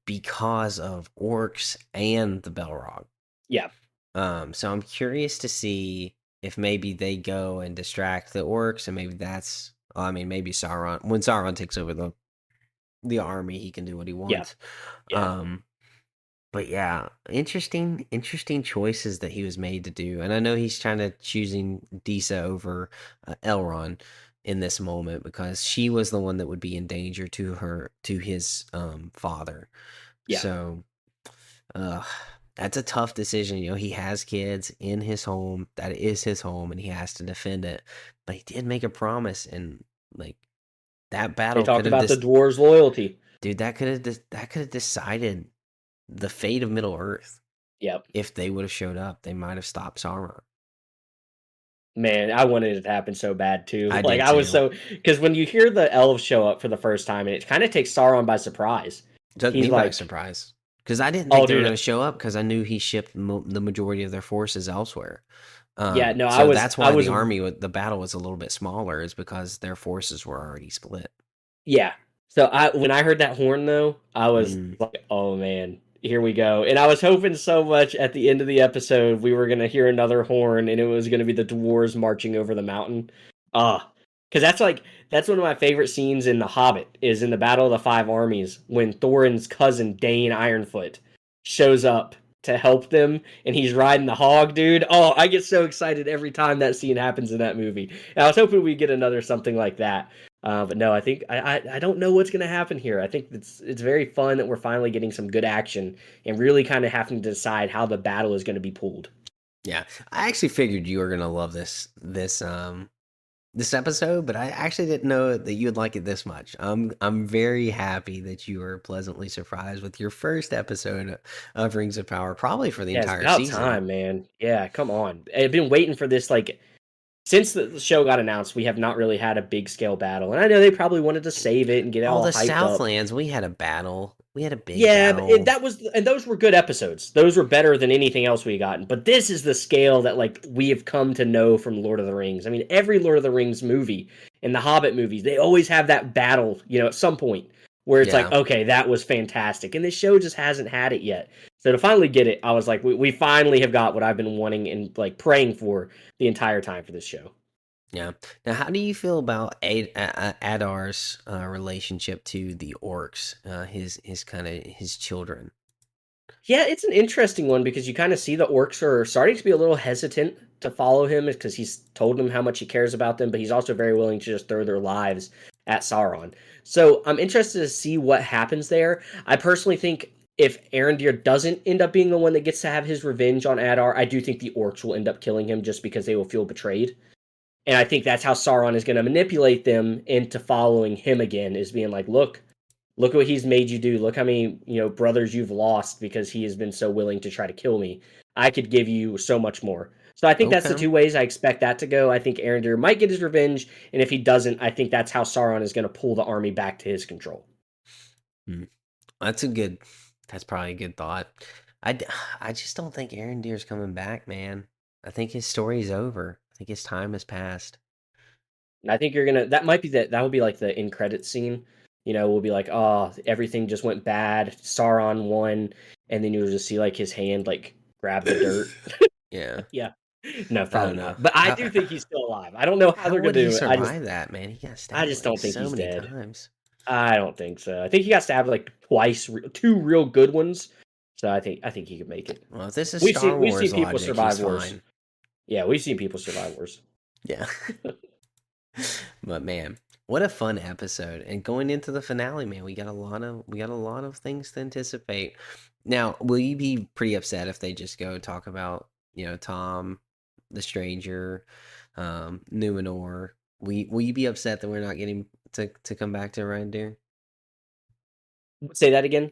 because of orcs and the Belrog. Yeah, So I'm curious to see if maybe they go and distract the orcs, and maybe that's. I mean, maybe Sauron. When Sauron takes over the army, he can do what he yeah, wants. yeah. But yeah, interesting choices that he was made to do, and I know he's trying to choosing Disa over Elrond in this moment because she was the one that would be in danger to his father. Yeah. So, uh, that's a tough decision. He has kids in his home. That is his home, and he has to defend it. But he did make a promise, and like that They battle could talked have about the just dwarves' loyalty. dude. That could have decided the fate of Middle Earth. Yep. If they would have showed up, they might have stopped Sauron. Man, I wanted it to happen so bad too. I Like did I was too. so because when you hear the elves show up for the first time, and it kind of takes Sauron by surprise. Took He's me by like, surprise because I didn't "Oh, think they were going dude, to show up because I knew he shipped the majority of their forces elsewhere. yeah, no, I So was, that's I why was, the battle was a little bit smaller, is because their forces were already split. yeah." So when I heard that horn though, I was Mm. like, "Oh man, here we go!" And I was hoping so much at the end of the episode we were gonna hear another horn, and it was gonna be the dwarves marching over the mountain. Ah, because that's one of my favorite scenes in The Hobbit is in the Battle of the Five Armies when Thorin's cousin Dane Ironfoot shows up to help them, and he's riding the hog, dude. Oh, I get so excited every time that scene happens in that movie. And I was hoping we get another something like that. But no, I think I don't know what's going to happen here. I think it's very fun that we're finally getting some good action and really kind of having to decide how the battle is going to be pulled. Yeah, I actually figured you were gonna love this episode, but I actually didn't know that you would like it this much. I'm very happy that you were pleasantly surprised with your first episode of Rings of Power, probably for the Yeah, it's entire about season. time, man. Yeah, come on. I've been waiting for this like since the show got announced. We have not really had a big scale battle, and I know they probably wanted to save it and get it Oh, all the hyped up. Southlands, we had a battle. We had a big Yeah, but battle. that was and those were good episodes. Those were better than anything else we gotten. But this is the scale that like we have come to know from Lord of the Rings. I mean, every Lord of the Rings movie and the Hobbit movies, they always have that battle, at some point where it's like, Yeah. okay, that was fantastic. And this show just hasn't had it yet. So to finally get it, I was like, we finally have got what I've been wanting and like praying for the entire time for this show. Yeah. Now, how do you feel about Adar's relationship to the orcs? His kind of his children. Yeah, it's an interesting one because you kind of see the orcs are starting to be a little hesitant to follow him because he's told them how much he cares about them, but he's also very willing to just throw their lives at Sauron. So I'm interested to see what happens there. I personally think if Arondir doesn't end up being the one that gets to have his revenge on Adar, I do think the orcs will end up killing him just because they will feel betrayed. And I think that's how Sauron is going to manipulate them into following him again, is being like, look what he's made you do. Look how many, brothers you've lost because he has been so willing to try to kill me. I could give you so much more. So I think that's the Okay. two ways I expect that to go. I think Arondir might get his revenge, and if he doesn't, I think that's how Sauron is going to pull the army back to his control. Hmm. That's probably a good thought. I just don't think Arondir's coming back, man. I think his story's over. I think his time has passed. And I think that might be that would be like the end credit scene. We'll be like, oh, everything just went bad. Sauron won, and then you'll just see like his hand like grab the dirt. Yeah. Yeah. No, I don't probably know. not. But I do think he's still alive. I don't know how How they're gonna would he do it. survive that, man? He got I stabbed just like don't think so he's many dead. times. I don't think so. I think he got stabbed like twice, two real good ones. So I think he could make it. Well, if this is We've Star seen we've seen Wars people logic, he's survive worse. fine. Yeah, we've seen people survive worse. Yeah. But man, what a fun episode. And going into the finale, man, we got a lot of things to anticipate. Now, will you be pretty upset if they just go talk about, Tom, the stranger, Numenor? Will you be upset that we're not getting to come back to Reindeer? Say that again.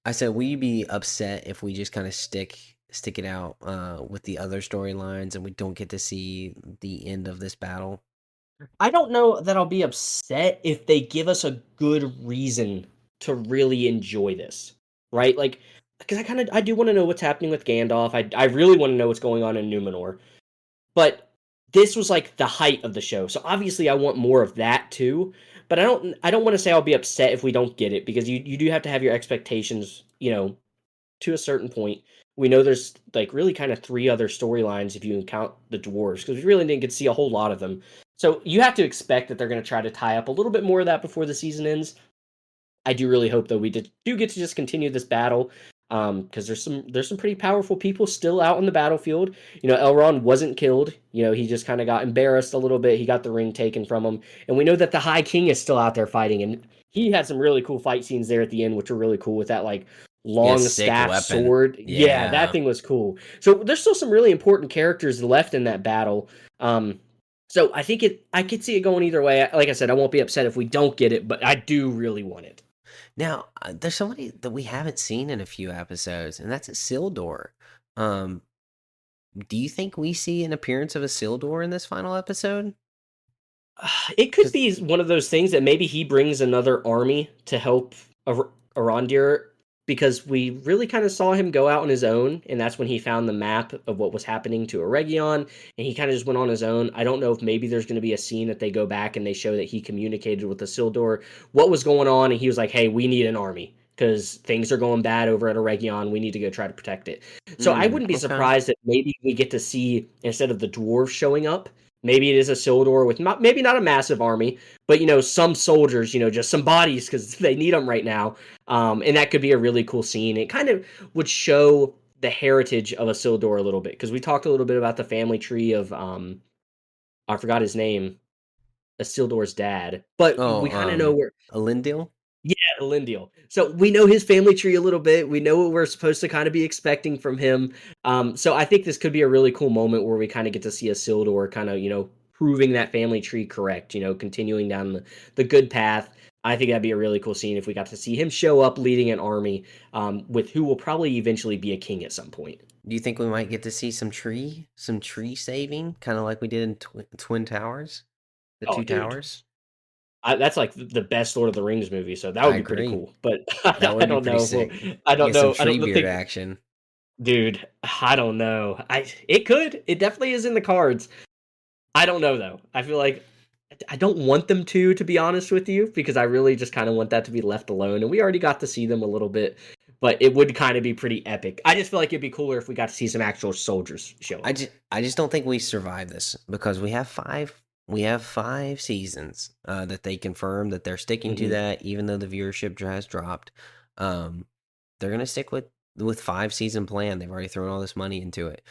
I said, will you be upset if we just kind of stick it out with the other storylines and we don't get to see the end of this battle? I don't know that I'll be upset if they give us a good reason to really enjoy this, right? Like, because I do want to know what's happening with Gandalf. I really want to know what's going on in Numenor. But this was like the height of the show, so obviously I want more of that too. But I don't want to say I'll be upset if we don't get it, because you do have to have your expectations, to a certain point. We know there's like really kind of three other storylines if you count the dwarves, because we really didn't get to see a whole lot of them. So you have to expect that they're going to try to tie up a little bit more of that before the season ends. I do really hope though we do get to just continue this battle, because there's some pretty powerful people still out on the battlefield. Elrond wasn't killed. He just kind of got embarrassed a little bit. He got the ring taken from him, and we know that the High King is still out there fighting, and he had some really cool fight scenes there at the end, which were really cool with that like Yeah, long sick staff weapon. sword. Yeah, that Yeah. thing was cool. So there's still some really important characters left in that battle. So I could see it going either way. Like I said, I won't be upset if we don't get it, but I do really want it. Now, there's somebody that we haven't seen in a few episodes, and that's Isildur. Um, do you think we see an appearance of Isildur in this final episode? It could Because be one of those things that maybe he brings another army to help Arondir, because we really kind of saw him go out on his own, and that's when he found the map of what was happening to Eregion, and he kind of just went on his own. I don't know if maybe there's going to be a scene that they go back and they show that he communicated with Isildur what was going on, and he was like, "Hey, we need an army because things are going bad over at Eregion. We need to go try to protect it." So I wouldn't be okay. surprised that maybe we get to see, instead of the dwarves showing up, maybe it is a Sildor with maybe not a massive army, but some soldiers, just some bodies because they need them right now. And that could be a really cool scene. It kind of would show the heritage of a Sildor a little bit, because we talked a little bit about the family tree of I forgot his name, Isildur's dad, but Oh, we kind of know where. Elendil? Yeah, Lindiel. So we know his family tree a little bit. We know what we're supposed to kind of be expecting from him. So I think this could be a really cool moment where we kind of get to see a Isildur kind of, proving that family tree correct, continuing down the good path. I think that'd be a really cool scene if we got to see him show up leading an army, with who will probably eventually be a king at some point. Do you think we might get to see some tree saving, kind of like we did in Twin Towers, the Oh, two dude. towers? That's like the best Lord of the Rings movie, so that would I be pretty agree. cool. But That I would be don't pretty know. sick. I You don't get some know. I tree don't beard think. action. Dude, I don't know. It could. It definitely is in the cards. I don't know though. I feel like I don't want them to be honest with you, because I really just kind of want that to be left alone. And we already got to see them a little bit, but it would kind of be pretty epic. I just feel like it'd be cooler if we got to see some actual soldiers show I up. just I just don't think we survive this because we have five seasons that they confirm that they're sticking to Hmm. that, even though the viewership has dropped. Um, they're gonna stick with 5 season plan. They've already thrown all this money into it.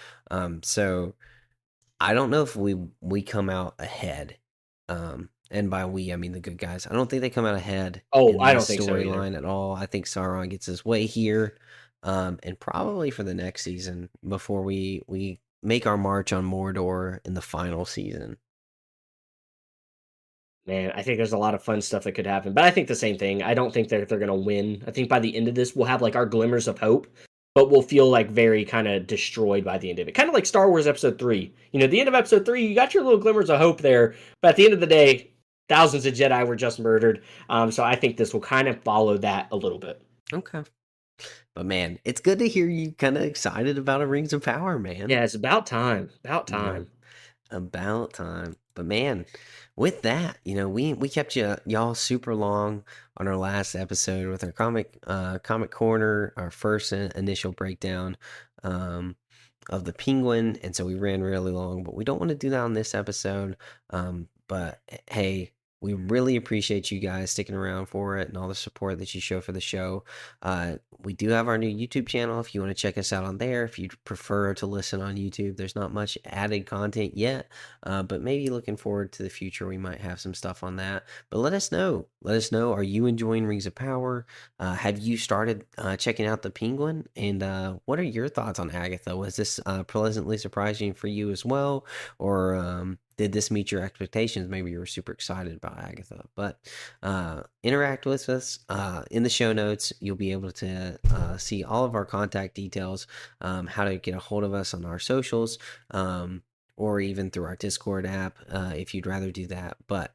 So I don't know if we come out ahead. And by we, I mean the good guys. I don't think they come out ahead Oh, in I don't this think so either. storyline at all. I think Sauron gets his way here, and probably for the next season before we make our march on Mordor in the final season. Man, I think there's a lot of fun stuff that could happen, but I think the same thing. I don't think that they're gonna win. I think by the end of this, we'll have like our glimmers of hope, but we'll feel like very kind of destroyed by the end of it. Kind of like Star Wars Episode 3. You know, the end of Episode 3, you got your little glimmers of hope there, but at the end of the day, thousands of Jedi were just murdered. So I think this will kind of follow that a little bit. Okay. But man, it's good to hear you kind of excited about a Rings of Power, man. Yeah, it's about time. About You know, time. about time. But man, with that, we kept y'all super long on our last episode with our comic corner, our first initial breakdown of the Penguin, and so we ran really long. But we don't want to do that on this episode. But hey. We really appreciate you guys sticking around for it and all the support that you show for the show. We do have our new YouTube channel if you want to check us out on there. If you prefer to listen on YouTube, there's not much added content yet, but maybe looking forward to the future, we might have some stuff on that. But let us know. Let us know. Are you enjoying Rings of Power? Have you started checking out the Penguin? And what are your thoughts on Agatha? Was this pleasantly surprising for you as well, or did this meet your expectations? Maybe you were super excited about Agatha, but interact with us in the show notes. You'll be able to see all of our contact details, how to get a hold of us on our socials, or even through our Discord app if you'd rather do that. But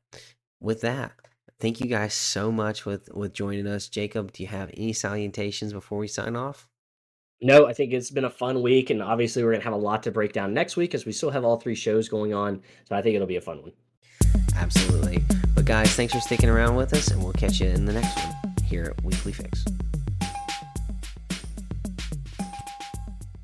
with that, thank you guys so much with joining us. Jacob, do you have any salutations before we sign off? No, I think it's been a fun week, and obviously we're gonna have a lot to break down next week as we still have all three shows going on. So I think it'll be a fun one. Absolutely. But guys, thanks for sticking around with us, and we'll catch you in the next one here at Weekly Fix.